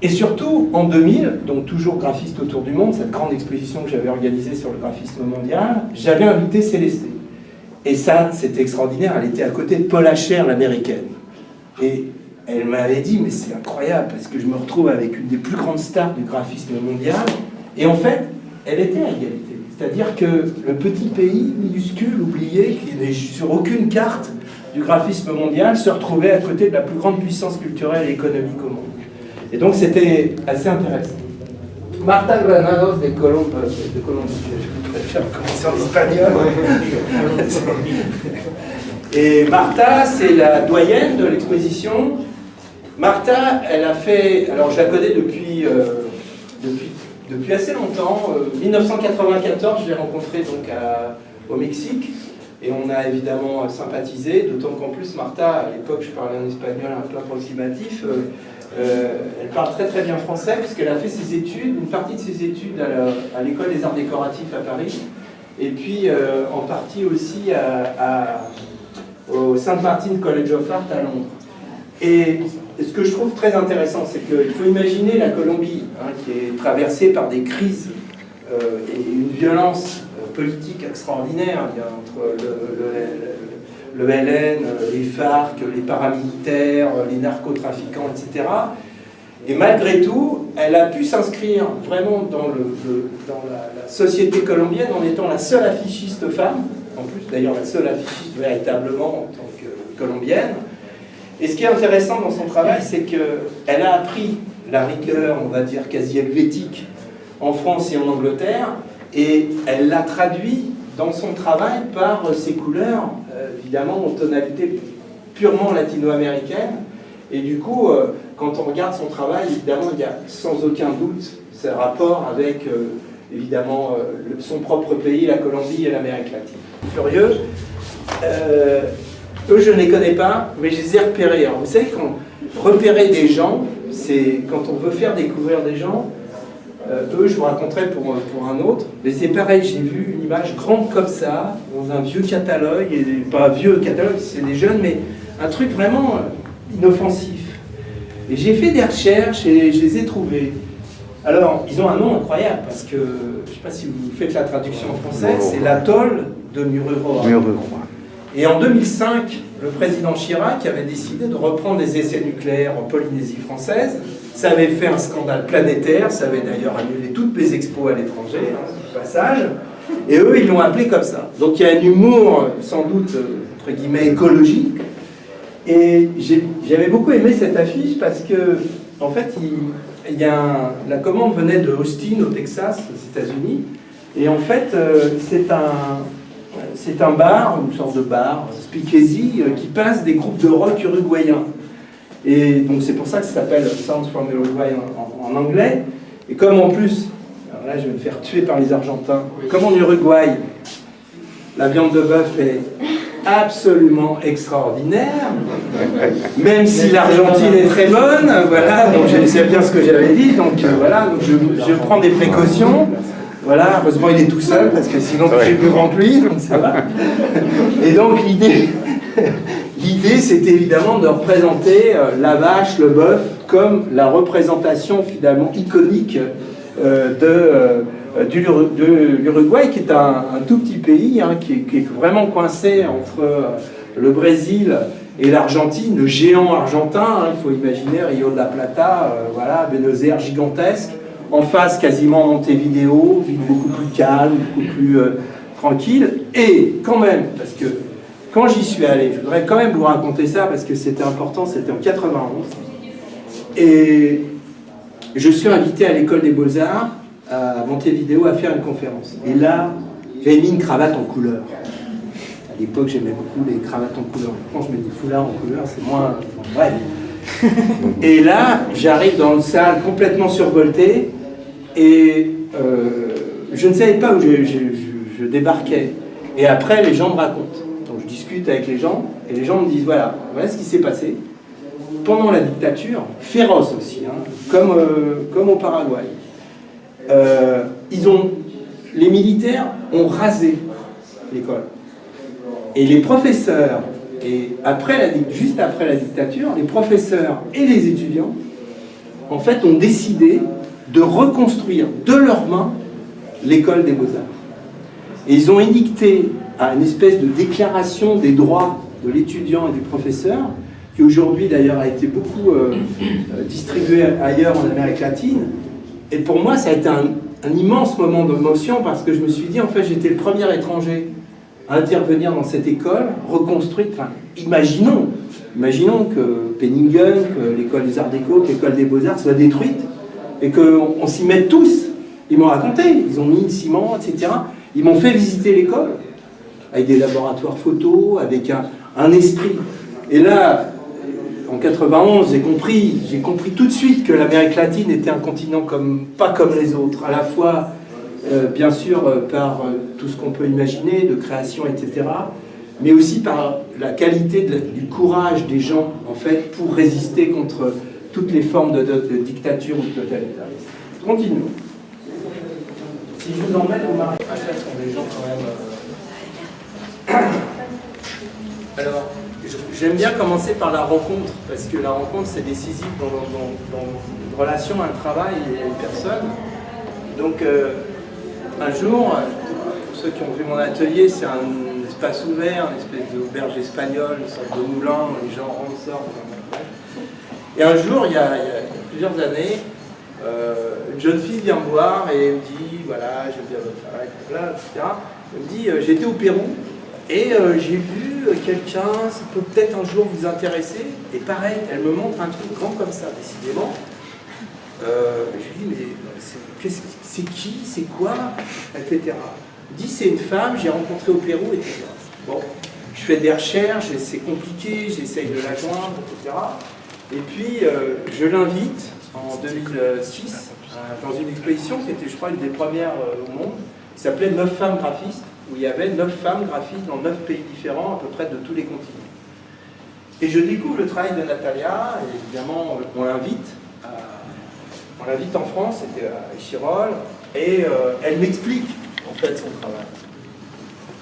Et surtout, en 2000, donc toujours graphiste autour du monde, cette grande exposition que j'avais organisée sur le graphisme mondial, j'avais invité Celesté. Et ça, c'était extraordinaire, elle était à côté de Paula Scher, l'américaine. Et elle m'avait dit, mais c'est incroyable, parce que je me retrouve avec une des plus grandes stars du graphisme mondial. Et en fait, elle était à égalité. C'est-à-dire que le petit pays minuscule, oublié, qui n'est sur aucune carte du graphisme mondial, se retrouvait à côté de la plus grande puissance culturelle et économique au monde. Et donc c'était assez intéressant. Marta Granados de Colombie, je préfère commencer en espagnol. Et Marta, c'est la doyenne de l'exposition. Marta, elle a fait, alors je la connais depuis assez longtemps. 1994, je l'ai rencontrée donc au Mexique. Et on a évidemment sympathisé, d'autant qu'en plus Marta, à l'époque je parlais en espagnol un peu approximatif, elle parle très très bien français puisqu'elle a fait ses études, une partie de ses études à l'école des arts décoratifs à Paris, et puis en partie aussi au St. Martin College of Art à Londres. Et ce que je trouve très intéressant, c'est qu'il faut imaginer la Colombie, hein, qui est traversée par des crises et une violence politique extraordinaire. Il y a entre le LN, les FARC, les paramilitaires, les narcotrafiquants, etc. Et malgré tout, elle a pu s'inscrire vraiment dans la société colombienne en étant la seule affichiste femme, en plus d'ailleurs la seule affichiste véritablement en tant que colombienne. Et ce qui est intéressant dans son travail, c'est qu'elle a appris la rigueur, on va dire, quasi helvétique en France et en Angleterre, et elle l'a traduit dans son travail par ses couleurs, évidemment en tonalité purement latino-américaine. Et du coup, quand on regarde son travail, évidemment, il y a sans aucun doute ce rapport avec, évidemment, son propre pays, la Colombie et l'Amérique latine. Furieux. Eux, je ne les connais pas, mais je les ai repérés. Alors, vous savez, quand repérer des gens, c'est quand on veut faire découvrir des gens. Eux, je vous raconterai pour un autre. Mais c'est pareil, j'ai vu une image grande comme ça, dans un vieux catalogue, et pas un vieux catalogue, c'est des jeunes, mais un truc vraiment inoffensif. Et j'ai fait des recherches et je les ai trouvés. Alors, ils ont un nom incroyable, parce que, je ne sais pas si vous faites la traduction en français, c'est l'atoll de Mururoa. Et en 2005, le président Chirac avait décidé de reprendre des essais nucléaires en Polynésie française. Ça avait fait un scandale planétaire, ça avait d'ailleurs annulé toutes les expos à l'étranger, hein, au passage. Et eux, ils l'ont appelé comme ça. Donc il y a un humour, sans doute, entre guillemets, écologique. Et j'avais beaucoup aimé cette affiche parce que, en fait, la commande venait de Austin, au Texas, aux États-Unis. Et en fait, c'est un bar, une sorte de bar, speakeasy, qui passe des groupes de rock uruguayens. Et donc c'est pour ça que ça s'appelle Sounds from Uruguay en anglais. Et comme en plus, Voilà, je vais me faire tuer par les Argentins. Comme en Uruguay, la viande de bœuf est absolument extraordinaire, même si l'Argentine est très bonne, voilà, donc je sais bien ce que j'avais dit, donc voilà, donc je prends des précautions, voilà, heureusement il est tout seul, parce que sinon j'ai plus grand que lui, donc ça va. Et donc l'idée c'était évidemment de représenter la vache, le bœuf, comme la représentation finalement iconique de l'Uruguay, qui est un tout petit pays, hein, qui est vraiment coincé entre le Brésil et l'Argentine, le géant argentin, hein, il faut imaginer Rio de la Plata, voilà, Buenos Aires gigantesque, en face quasiment Montevideo, ville beaucoup plus calme, beaucoup plus tranquille, et quand même, parce que quand j'y suis allé, je voudrais quand même vous raconter ça, parce que c'était important, c'était en 91, et je suis invité à l'école des Beaux-Arts, à Montevideo, à faire une conférence. Et là, j'avais mis une cravate en couleur. À l'époque, j'aimais beaucoup les cravates en couleur. Quand je mets des foulards en couleur, c'est moins... Bref. Et là, j'arrive dans une salle complètement survoltée, et je ne savais pas où je débarquais. Et après, les gens me racontent. Donc je discute avec les gens, et les gens me disent, voilà ce qui s'est passé. Pendant la dictature, féroce aussi, hein, comme au Paraguay, les militaires ont rasé l'école. Et les professeurs, juste après la dictature, les professeurs et les étudiants, en fait, ont décidé de reconstruire de leurs mains l'école des Beaux-Arts. Et ils ont édicté à une espèce de déclaration des droits de l'étudiant et du professeur, qui aujourd'hui d'ailleurs a été beaucoup distribué ailleurs en Amérique latine. Et pour moi, ça a été un immense moment d'émotion, parce que je me suis dit, en fait, j'étais le premier étranger à intervenir dans cette école, reconstruite. Enfin, imaginons que Penningen, que l'école des Arts Déco, que l'école des Beaux-Arts soit détruite, et qu'on s'y mette tous. Ils m'ont raconté, ils ont mis le ciment, etc. Ils m'ont fait visiter l'école, avec des laboratoires photos, avec un esprit. Et là, en 91, j'ai compris tout de suite que l'Amérique latine était un continent pas comme les autres, à la fois, bien sûr, par tout ce qu'on peut imaginer, de création, etc., mais aussi par la qualité du courage des gens, en fait, pour résister contre toutes les formes de dictature ou de totalitarisme. Continuons. Si je vous emmène au Marais, ce sont des gens quand même... Alors, j'aime bien commencer par la rencontre, parce que la rencontre, c'est décisif dans une relation, un travail et une personne. Donc, un jour, pour ceux qui ont vu mon atelier, c'est un espace ouvert, une espèce d'auberge espagnole, une sorte de moulin où les gens rentrent, sortent. Et un jour, il y a plusieurs années, une jeune fille vient me voir et me dit, voilà, j'aime bien votre travail, etc. Elle me dit, j'étais au Pérou et j'ai vu quelqu'un, ça peut peut-être un jour vous intéresser. Et pareil, elle me montre un truc grand comme ça, décidément. Je lui dis, mais c'est qui, c'est quoi, etc. Elle me dit, c'est une femme, j'ai rencontré au Pérou, etc. Bon, je fais des recherches, c'est compliqué, j'essaye de la joindre, etc. Et puis, je l'invite en 2006 dans une exposition qui était, je crois, une des premières au monde, qui s'appelait 9 femmes graphistes, où il y avait 9 femmes graphistes dans 9 pays différents, à peu près de tous les continents. Et je découvre le travail de Natalia, et évidemment, on l'invite en France, c'était à Échirolles, et elle m'explique, en fait, son travail.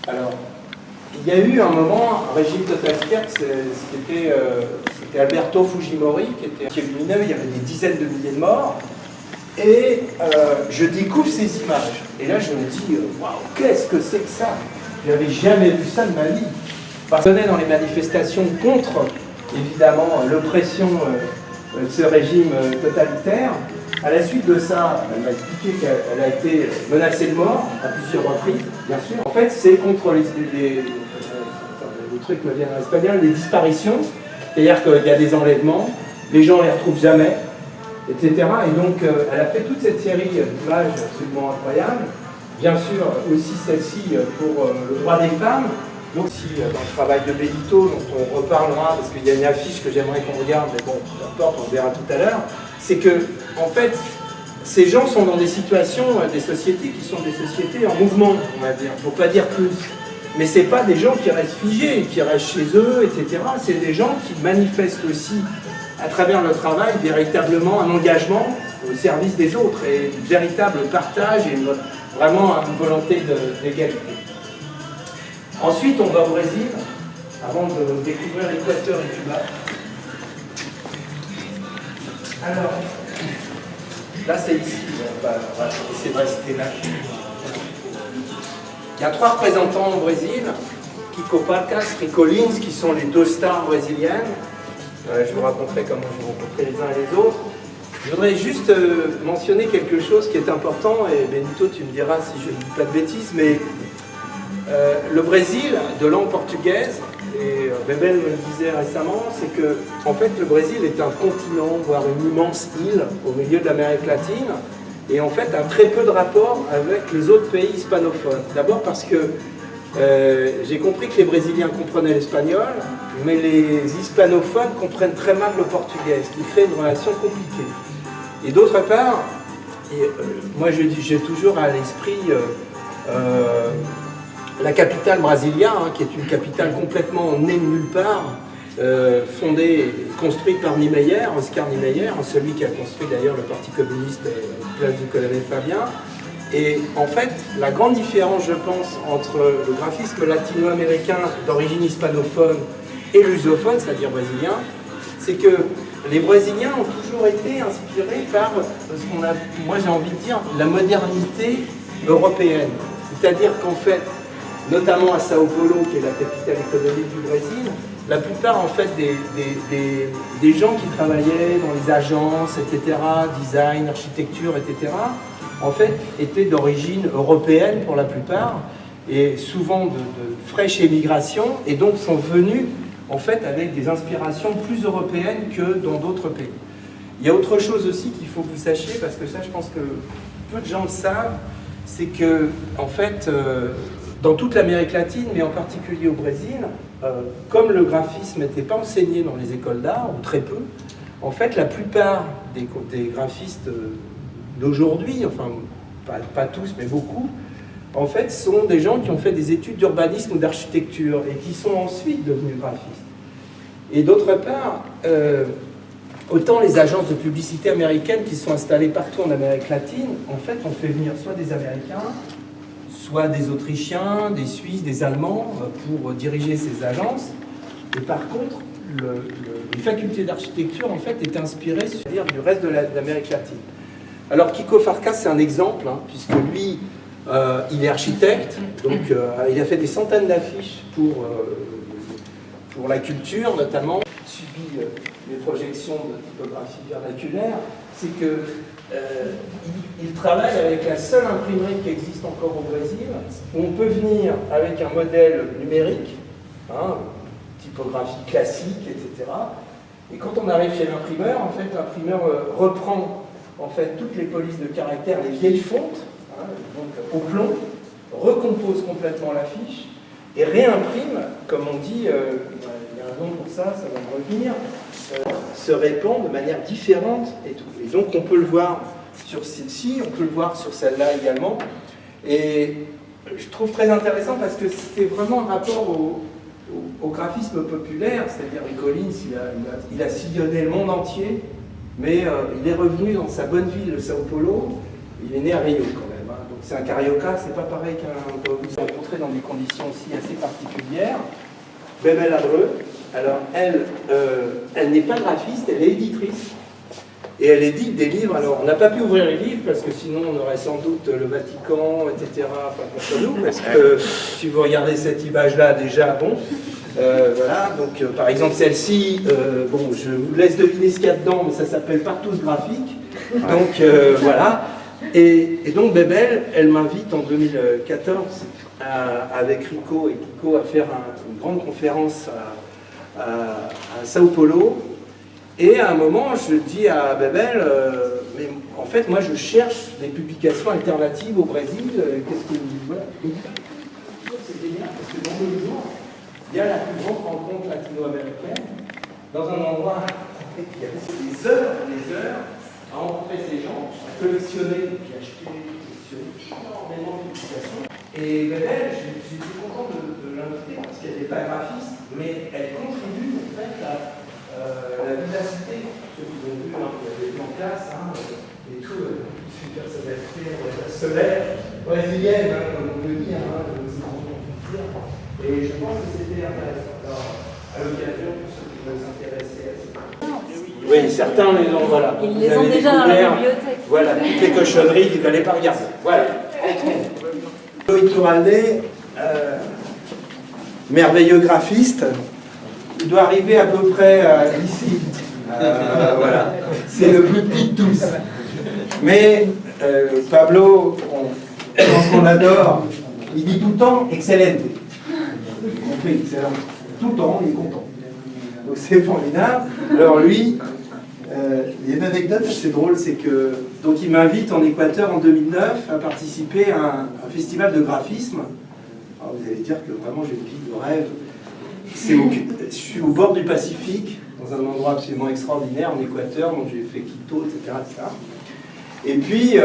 Alors, il y a eu un moment, un régime totalitaire, c'était Alberto Fujimori, qui est lumineux, il y avait des dizaines de milliers de morts, et je découvre ces images. Et là, je me dis, waouh, qu'est-ce que c'est que ça? Je n'avais jamais vu ça de ma vie. Parce qu'on est dans les manifestations contre, évidemment, l'oppression de ce régime totalitaire. À la suite de ça, elle m'a expliqué qu'elle a été menacée de mort à plusieurs reprises, bien sûr. En fait, c'est contre les trucs me viennent en espagnol, les disparitions, c'est-à-dire qu'il y a des enlèvements, les gens ne les retrouvent jamais, etc. Et donc, elle a fait toute cette série d'images absolument incroyables, bien sûr aussi celle-ci pour le droit des femmes, donc aussi dans le travail de Bellito, dont on reparlera, parce qu'il y a une affiche que j'aimerais qu'on regarde, mais bon, peu importe, on verra tout à l'heure, c'est que, en fait, ces gens sont dans des situations, des sociétés qui sont des sociétés en mouvement, on va dire, pour pas dire plus. Mais ce n'est pas des gens qui restent figés, qui restent chez eux, etc. C'est des gens qui manifestent aussi, à travers le travail, véritablement un engagement au service des autres, et un véritable partage et vraiment une volonté d'égalité. Ensuite, on va au Brésil, avant de découvrir l'Équateur et Cuba. Alors, là c'est ici, on va essayer de rester là. Il y a 3 représentants au Brésil, Kiko Farkas, Rico Lins, qui sont les 2 stars brésiliennes. Je vous raconterai comment je vous rencontrer les uns et les autres. Je voudrais juste mentionner quelque chose qui est important, et Benito, tu me diras si je ne dis pas de bêtises, mais le Brésil, de langue portugaise, et Bebel me le disait récemment, c'est que en fait le Brésil est un continent, voire une immense île au milieu de l'Amérique latine, et en fait a très peu de rapport avec les autres pays hispanophones. D'abord parce que j'ai compris que les Brésiliens comprenaient l'espagnol, mais les hispanophones comprennent très mal le portugais, ce qui fait une relation compliquée. Et d'autre part, moi j'ai toujours à l'esprit la capitale Brasilia, qui est une capitale complètement née de nulle part, fondée, construite par Niemeyer, Oscar Niemeyer, celui qui a construit d'ailleurs le Parti communiste place du colonel Fabien. Et en fait, la grande différence, je pense, entre le graphisme latino-américain d'origine hispanophone et lusophone, c'est-à-dire brésilien, c'est que les Brésiliens ont toujours été inspirés par ce qu'on a, moi j'ai envie de dire, la modernité européenne. C'est-à-dire qu'en fait, notamment à Sao Paulo, qui est la capitale économique du Brésil, la plupart en fait des gens qui travaillaient dans les agences, etc., design, architecture, etc., en fait étaient d'origine européenne pour la plupart, et souvent de fraîche émigration, et donc sont venus en fait avec des inspirations plus européennes que dans d'autres pays. Il y a autre chose aussi qu'il faut que vous sachiez, parce que ça je pense que peu de gens le savent, c'est que en fait dans toute l'Amérique latine, mais en particulier au Brésil, comme le graphisme n'était pas enseigné dans les écoles d'art, ou très peu, en fait la plupart des graphistes d'aujourd'hui, enfin pas tous mais beaucoup, en fait sont des gens qui ont fait des études d'urbanisme ou d'architecture et qui sont ensuite devenus graphistes. Et d'autre part, autant les agences de publicité américaines qui sont installées partout en Amérique latine, en fait on fait venir soit des Américains, soit des Autrichiens, des Suisses, des Allemands pour diriger ces agences. Et par contre, les facultés d'architecture en fait étaient inspirées du reste de l'Amérique latine. Alors Kiko Farkas c'est un exemple, puisque lui il est architecte, donc il a fait des centaines d'affiches pour la culture notamment, subi les projections de typographie vernaculaire, c'est que il travaille avec la seule imprimerie qui existe encore au Brésil, où on peut venir avec un modèle numérique, typographie classique, etc. Et quand on arrive chez l'imprimeur, en fait, l'imprimeur reprend en fait toutes les polices de caractère, les vieilles fontes, donc au plomb, recompose complètement l'affiche et réimprime, comme on dit, il y a un nom pour ça, ça va me revenir, se répand de manière différente et tout. Et donc on peut le voir sur celle-ci, on peut le voir sur celle-là également. Et je trouve très intéressant parce que c'est vraiment un rapport au graphisme populaire, c'est-à-dire Rico Lins, il a sillonné le monde entier, mais il est revenu dans sa bonne ville de Sao Paulo, il est né à Rio quand même. Donc c'est un carioca, c'est pas pareil qu'on peut vous rencontrer dans des conditions aussi assez particulières. Bebel Adreux, alors elle n'est pas graphiste, elle est éditrice. Et elle édite des livres. Alors on n'a pas pu ouvrir les livres parce que sinon on aurait sans doute le Vatican, etc. contre nous, parce que si vous regardez cette image-là déjà, bon, voilà, donc par exemple celle-ci, bon, je vous laisse deviner ce qu'il y a dedans, mais ça s'appelle Partous graphique. Donc voilà. Et donc Bebel, elle m'invite en 2014 avec Rico et Kiko à faire une grande conférence à Sao Paulo. Et à un moment, je dis à Bebel, mais en fait, moi, je cherche des publications alternatives au Brésil. Qu'est-ce que vous voilà. C'est génial, parce que dans 2 jours, il y a la plus grande rencontre latino-américaine, dans un endroit, il y a des heures, à rencontrer ces gens, à collectionner, puis acheter, collectionner énormément d'illustrations. Et elle, j'étais content de l'inviter parce qu'elle n'est pas graphiste, mais elle contribue en fait à la vivacité. Ceux qui ont vu, il y avait en classe, et tout, une personnalité solaire, brésilienne, comme on peut dire, et je pense que c'était intéressant. Alors, à l'occasion, pour ceux qui veulent s'intéresser à ça. Oui, certains les ont, voilà. Ils les ont déjà dans la bibliothèque. Voilà, toutes les cochonneries qu'il ne fallait pas regarder. Voilà. Loïc Touraldet, merveilleux graphiste, il doit arriver à peu près ici. Voilà. C'est le plus petit de tous. Mais Pablo, je pense qu'on l'adore, il dit tout le temps excellente. Compris, excellent. Tout le temps, il est content. Donc c'est formidable. Alors lui, il y a une anecdote assez drôle, c'est que donc il m'invite en Équateur en 2009 à participer à un festival de graphisme. Alors vous allez dire que vraiment j'ai une vie de rêve. Je suis au bord du Pacifique, dans un endroit absolument extraordinaire en Équateur, donc j'ai fait Quito, etc. etc. Et puis,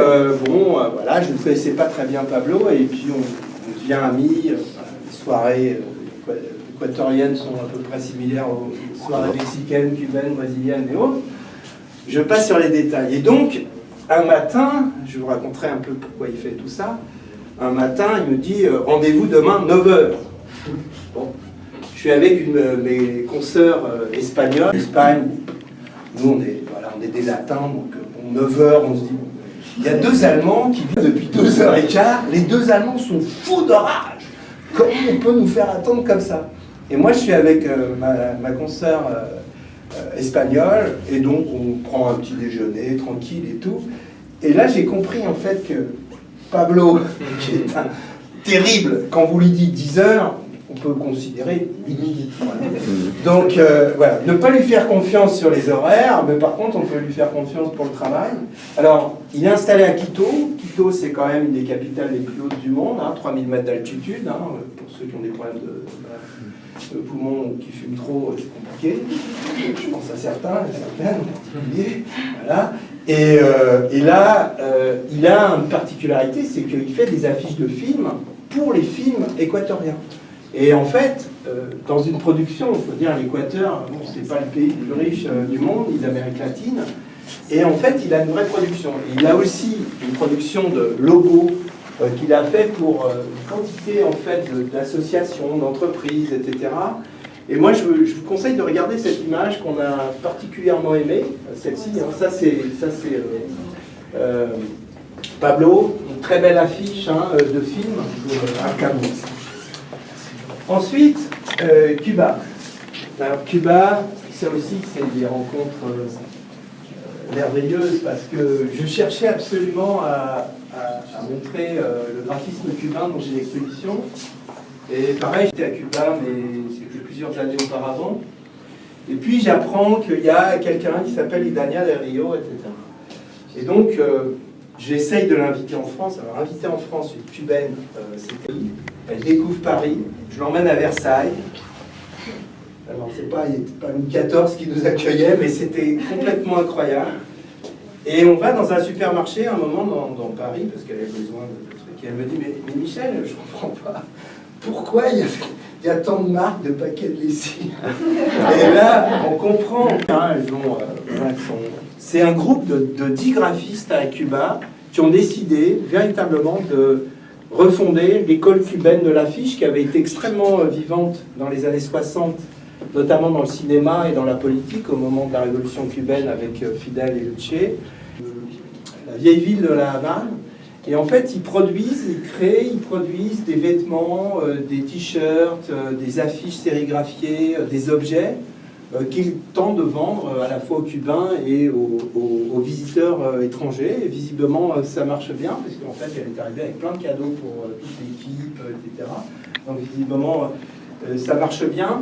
voilà, je ne connaissais pas très bien Pablo, et puis on devient amis. Les soirées équatoriennes sont à peu près similaires aux soirées mexicaines, cubaines, brésiliennes et autres. Je passe sur les détails. Et donc, un matin, je vous raconterai un peu pourquoi il fait tout ça. Un matin, il me dit rendez-vous demain 9h. Bon. Je suis avec mes consoeurs espagnoles. Espagne, nous on est des latins, donc 9h, on se dit. Il y a deux Allemands qui viennent depuis 2h15. Les deux Allemands sont fous de rage. Comment on peut nous faire attendre comme ça? Et moi, je suis avec ma consoeur espagnole, et donc on prend un petit déjeuner tranquille et tout. Et là, j'ai compris en fait que Pablo, qui est terrible, quand vous lui dites 10h, on peut considérer midi. Voilà. Donc voilà, ne pas lui faire confiance sur les horaires, mais par contre on peut lui faire confiance pour le travail. Alors, il est installé à Quito. Quito, c'est quand même une des capitales les plus hautes du monde, 3000 mètres d'altitude. Pour ceux qui ont des problèmes de poumons ou qui fument trop, c'est compliqué. Je pense à certains, certaines en particulier. Voilà. Et là, il a une particularité, c'est qu'il fait des affiches de films pour les films équatoriens. Et en fait, dans une production, il faut dire l'Équateur, bon, c'est pas le pays le plus riche du monde, ni d'Amérique latine. Et en fait, il a une vraie production. Et il a aussi une production de logos qu'il a fait pour une quantité en fait d'associations, d'entreprises, etc. Et moi, je vous conseille de regarder cette image qu'on a particulièrement aimée, celle-ci. Ça, c'est Pablo, une très belle affiche de film à Cabo. Ensuite, Cuba. Alors, Cuba, ça aussi, c'est des rencontres merveilleuses parce que je cherchais absolument à montrer le graphisme cubain dans une exposition. Et pareil, j'étais à Cuba, mais c'était plusieurs années auparavant. Et puis, j'apprends qu'il y a quelqu'un qui s'appelle Idania del Rio, etc. Et donc, j'essaye de l'inviter en France. Alors, inviter en France une cubaine, c'était... Elle découvre Paris, je l'emmène à Versailles. Alors, c'est pas Louis XIV qui nous accueillait, mais c'était complètement incroyable. Et on va dans un supermarché un moment dans Paris, parce qu'elle avait besoin de trucs. Et elle me dit, mais Michel, je comprends pas. Pourquoi il y a tant de marques de paquets de lessive? Et là, on comprend. C'est un groupe de 10 graphistes à Cuba qui ont décidé véritablement de refonder l'école cubaine de l'affiche qui avait été extrêmement vivante dans les années 60, notamment dans le cinéma et dans la politique au moment de la révolution cubaine avec Fidel et Luce, la vieille ville de la Havane. Et en fait, ils produisent des vêtements, des t-shirts, des affiches sérigraphiées, des objets qu'ils tentent de vendre à la fois aux Cubains et aux visiteurs étrangers. Et visiblement, ça marche bien, parce qu'en fait, elle est arrivée avec plein de cadeaux pour toute l'équipe, etc. Donc visiblement, ça marche bien.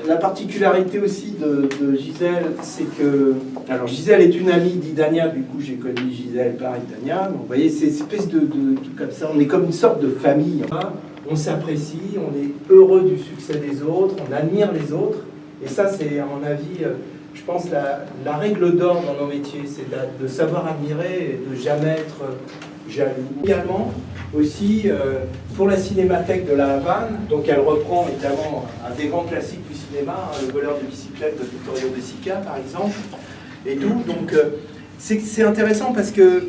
La particularité aussi de Gisèle, c'est que... Alors Gisèle est une amie d'Idania, du coup j'ai connu Gisèle par Idania. Donc, vous voyez, c'est une espèce de comme ça, on est comme une sorte de famille. On s'apprécie, on est heureux du succès des autres, on admire les autres. Et ça, c'est à mon avis je pense, la règle d'or dans nos métiers, c'est de savoir admirer et de jamais être jaloux. Également, aussi, pour la Cinémathèque de la Havane, donc elle reprend évidemment un des grands classiques du cinéma, hein, Le voleur de bicyclette de Vittorio De Sica, par exemple, et tout. Donc, c'est intéressant parce que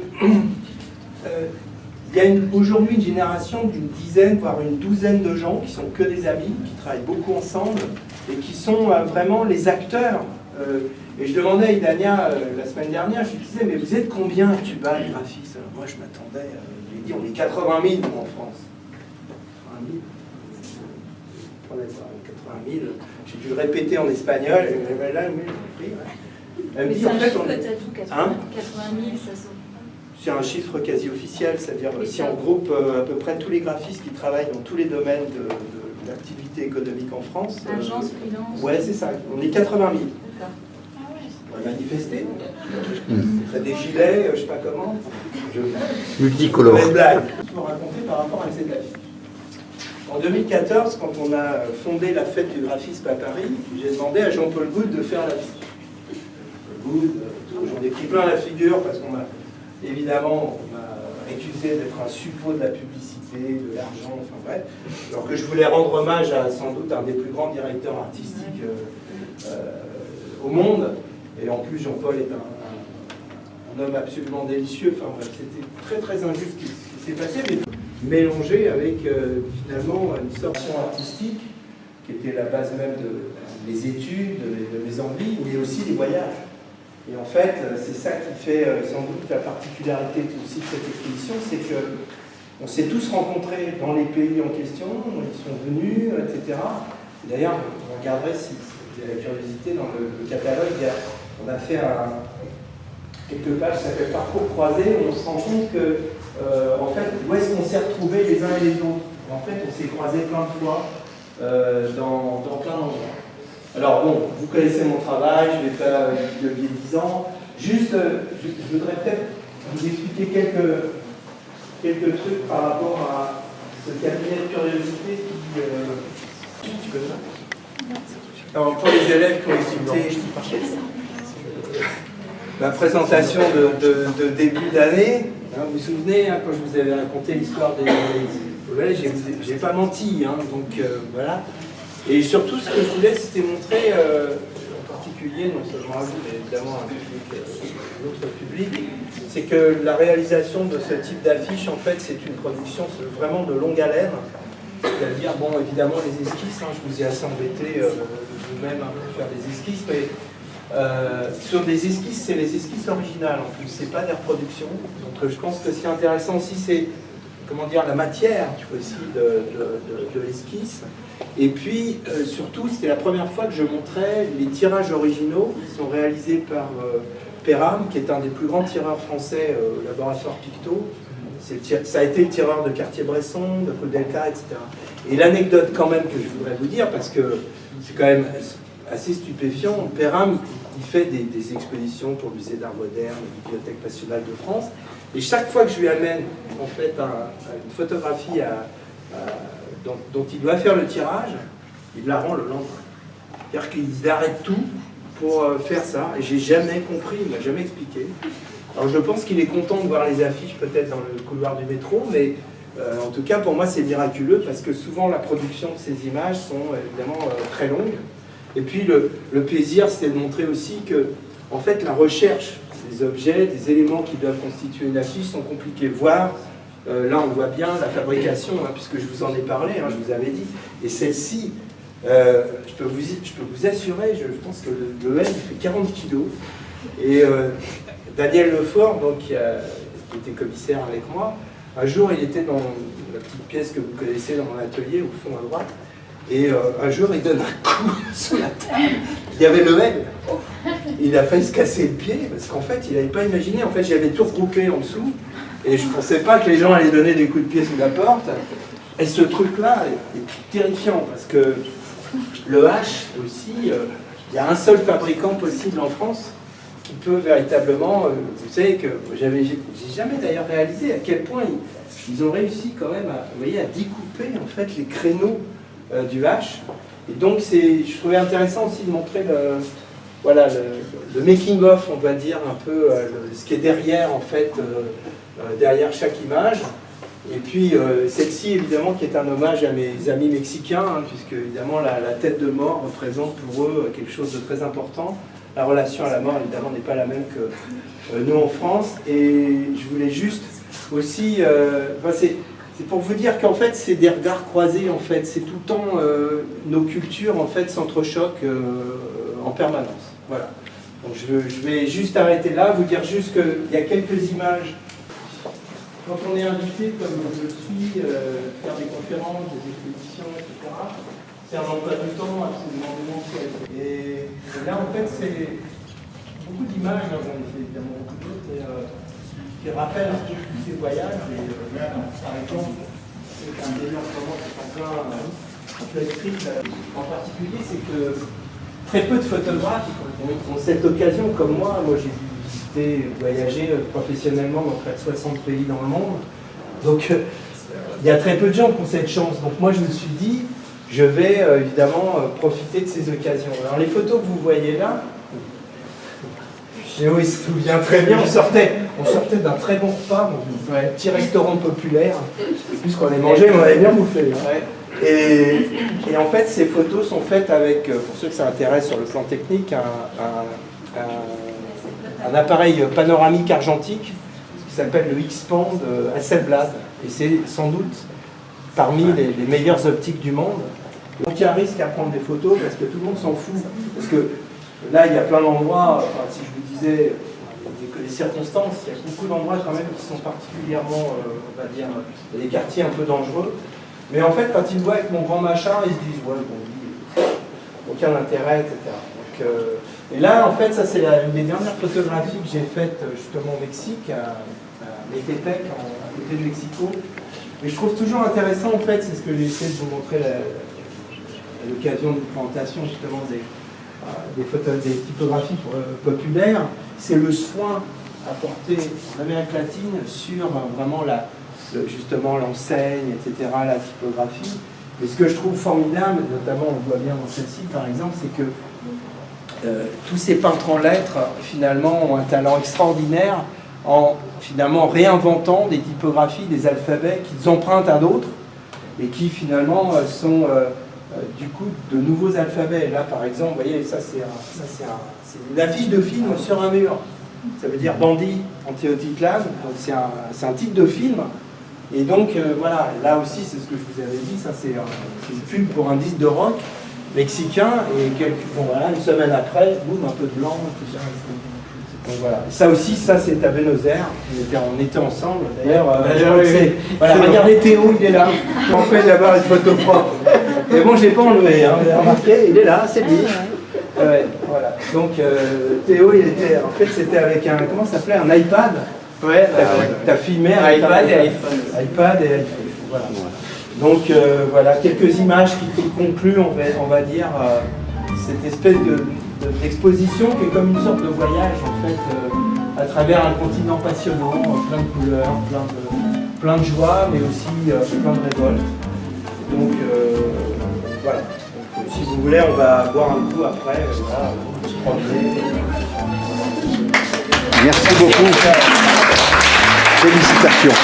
il y a aujourd'hui une génération d'une dizaine, voire une douzaine de gens qui sont que des amis, qui travaillent beaucoup ensemble et qui sont vraiment les acteurs. Et je demandais à Idania la semaine dernière, je lui disais, mais vous êtes combien à Cuba, les graphistes? Alors moi je m'attendais, je lui ai dit, on est 80 000 en France. 80 000 Prenez ça, 80 000. J'ai dû le répéter en espagnol, et là, oui, j'ai compris. Elle me dit, C'est en un fait, chiffre on que est... tu as tout, 80 Hein 000, ça sonne. C'est un chiffre quasi officiel, c'est-à-dire Oui, si ça. on groupe à peu près tous les graphistes qui travaillent dans tous les domaines de l'activité économique en France. Agence, freelance. Ouais, c'est ça. On est 80 000. D'accord. On va manifester. T'as des gilets, je sais pas comment. Multicolore. Une blague. Pour raconter par rapport à cette affiche. En 2014, quand on a fondé la fête du graphisme à Paris, j'ai demandé à Jean-Paul Goude de faire l'affiche. Goude, j'en ai pris plein la figure parce qu'on m'a évidemment accusé d'être un suppôt de la publicité, de l'argent, enfin bref. Alors que je voulais rendre hommage à sans doute un des plus grands directeurs artistiques au monde. Et en plus, Jean-Paul est un homme absolument délicieux. Enfin bref, c'était très très injuste ce qui s'est passé, mais mélangé avec finalement une sorte artistique qui était la base même des études, de mes envies, mais aussi des voyages. Et en fait, c'est ça qui fait sans doute la particularité aussi de cette exposition, c'est qu'on s'est tous rencontrés dans les pays en question, ils sont venus, etc. D'ailleurs, vous regarderez si vous avez la curiosité, dans le catalogue, on a fait quelques pages qui s'appellent Parcours croisés, où on se rend compte que, en fait, où est-ce qu'on s'est retrouvés les uns et les autres. En fait, on s'est croisés plein de fois dans plein d'endroits. Alors bon, vous connaissez mon travail, je vais faire il y a 10 ans. Juste, je voudrais peut-être vous expliquer quelques trucs par rapport à ce cabinet de curiosité qui... Tu connais ça? Alors pour les élèves qui ont écouté ma présentation de début d'année, hein, vous vous souvenez, hein, quand je vous avais raconté l'histoire des... Ouais, j'ai pas menti, hein, donc voilà. Et surtout, ce que je voulais, c'était montrer, en particulier, non seulement à vous, mais évidemment à d'autres publics, c'est que la réalisation de ce type d'affiche, en fait, c'est une production vraiment de longue haleine. C'est-à-dire, bon, évidemment, les esquisses, hein, je vous ai assez embêté vous-même pour faire des esquisses, mais sur des esquisses, c'est les esquisses originales en plus, c'est pas des reproductions. Donc je pense que ce qui est intéressant aussi, c'est comment dire, la matière aussi de l'esquisse. Et puis, surtout, c'était la première fois que je montrais les tirages originaux qui sont réalisés par Perram, qui est un des plus grands tireurs français au laboratoire Picto. Ça a été le tireur de Cartier-Bresson, de Koudelka, etc. Et l'anecdote quand même que je voudrais vous dire, parce que c'est quand même assez stupéfiant, Perram, il fait des expositions pour le musée d'art moderne, la Bibliothèque nationale de France, et chaque fois que je lui amène en fait une photographie dont il doit faire le tirage, il la rend le lendemain. C'est-à-dire qu'il arrête tout pour faire ça, et j'ai jamais compris, il m'a jamais expliqué. Alors je pense qu'il est content de voir les affiches peut-être dans le couloir du métro, mais en tout cas pour moi c'est miraculeux parce que souvent la production de ces images sont évidemment très longues. Et puis le plaisir c'était de montrer aussi que en fait la recherche des objets, des éléments qui doivent constituer une affiche sont compliqués. Voire, là on voit bien la fabrication, hein, puisque je vous en ai parlé, hein, je vous avais dit. Et celle-ci, je peux vous assurer, je pense que le L il fait 40 kg. Et Daniel Lefort, donc, qui était commissaire avec moi, un jour il était dans la petite pièce que vous connaissez dans mon atelier, au fond à droite, et un jour il donne un coup sur la table. Il y avait le L. Il a failli se casser le pied, parce qu'en fait il n'avait pas imaginé, en fait j'avais tout regroupé en dessous, et je ne pensais pas que les gens allaient donner des coups de pied sous la porte. Et ce truc-là est terrifiant, parce que le H aussi, il y a un seul fabricant possible en France qui peut véritablement, vous savez que j'ai jamais d'ailleurs réalisé à quel point ils ont réussi quand même à, vous voyez, à découper en fait les créneaux du H. Et donc je trouvais intéressant aussi de montrer voilà, le making-of, on va dire, un peu ce qui est derrière, en fait, derrière chaque image. Et puis, celle-ci, évidemment, qui est un hommage à mes amis mexicains, hein, puisque, évidemment, la tête de mort représente pour eux quelque chose de très important. La relation à la mort, évidemment, n'est pas la même que nous en France. Et je voulais juste aussi... c'est pour vous dire qu'en fait, c'est des regards croisés, en fait. C'est tout le temps nos cultures, en fait, s'entrechoquent en permanence. Voilà. Donc, je vais juste arrêter là, vous dire juste qu'il y a quelques images. Quand on est invité, comme je le suis, faire des conférences, des expositions, etc., c'est un emploi du temps absolument démentiel. Et là, en fait, c'est beaucoup d'images, hein, j'en ai fait évidemment beaucoup d'autres, qui rappellent un peu tous ces voyages. Et par exemple, c'est un délire en ce moment qui est en plein esprit, en particulier, c'est que très peu de photographes ont cette occasion, comme moi j'ai visité, voyagé professionnellement dans près de 60 pays dans le monde. Donc il y a très peu de gens qui ont cette chance. Donc moi je me suis dit, je vais évidemment profiter de ces occasions. Alors les photos que vous voyez là, Léo il se souvient très bien, on sortait d'un très bon repas dans un petit restaurant populaire. Puisqu'on avait mangé, on avait bien bouffé. Hein. Et en fait, ces photos sont faites avec, pour ceux que ça intéresse sur le plan technique, un appareil panoramique argentique qui s'appelle le X-Band Hasselblad. Et c'est sans doute parmi les meilleures optiques du monde. Donc il y a un risque à prendre des photos parce que tout le monde s'en fout. Parce que là, il y a plein d'endroits, enfin, si je vous disais les circonstances, il y a beaucoup d'endroits quand même qui sont particulièrement, on va dire, des quartiers un peu dangereux. Mais en fait, quand ils me voient avec mon grand machin, ils se disent, ouais, bon, aucun intérêt, etc. Donc, et là, en fait, ça c'est une des dernières photographies que j'ai faites justement au Mexique, à Metepec, à côté de Mexico. Et je trouve toujours intéressant, en fait, c'est ce que j'ai essayé de vous montrer à l'occasion d'une présentation justement des typographies populaires, c'est le soin apporté en Amérique latine sur vraiment justement l'enseigne, etc., la typographie. Et ce que je trouve formidable, notamment on le voit bien dans celle-ci par exemple, c'est que tous ces peintres en lettres finalement ont un talent extraordinaire en finalement réinventant des typographies, des alphabets qu'ils empruntent à d'autres et qui finalement sont du coup de nouveaux alphabets. Là par exemple, vous voyez, ça c'est une affiche de film sur un mur. Ça veut dire Bandit en Teotihuacan, donc c'est un titre de film. Et donc voilà, là aussi c'est ce que je vous avais dit, ça c'est une pub pour un disque de rock mexicain et voilà, une semaine après, boum, un peu de blanc, tout ça. Donc voilà, ça aussi, ça c'est à Buenos Aires, on était ensemble. D'ailleurs, voilà, regardez Théo, il est là. On fait d'avoir une photo propre. Mais bon, je l'ai pas enlevé, hein, vous avez remarqué, il est là, c'est lui. Ouais, voilà. Donc Théo, il était, en fait, c'était avec un, comment ça s'appelait, un iPad. Ouais, t'as filmé un iPad et iPhone. iPad et iPhone, voilà. Donc voilà, quelques images qui concluent, on va dire, cette espèce d'exposition qui est comme une sorte de voyage, en fait, à travers un continent passionnant, plein de couleurs, plein de joie, mais aussi plein de révoltes. Donc voilà. Donc, si vous voulez, on va boire un coup après, voilà, on se promener. Merci beaucoup. Félicitations.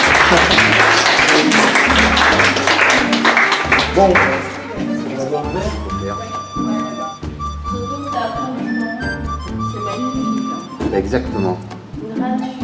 Bon, on va boire un verre. Surtout ta fin du monde, c'est magnifique. Exactement. Gratuit,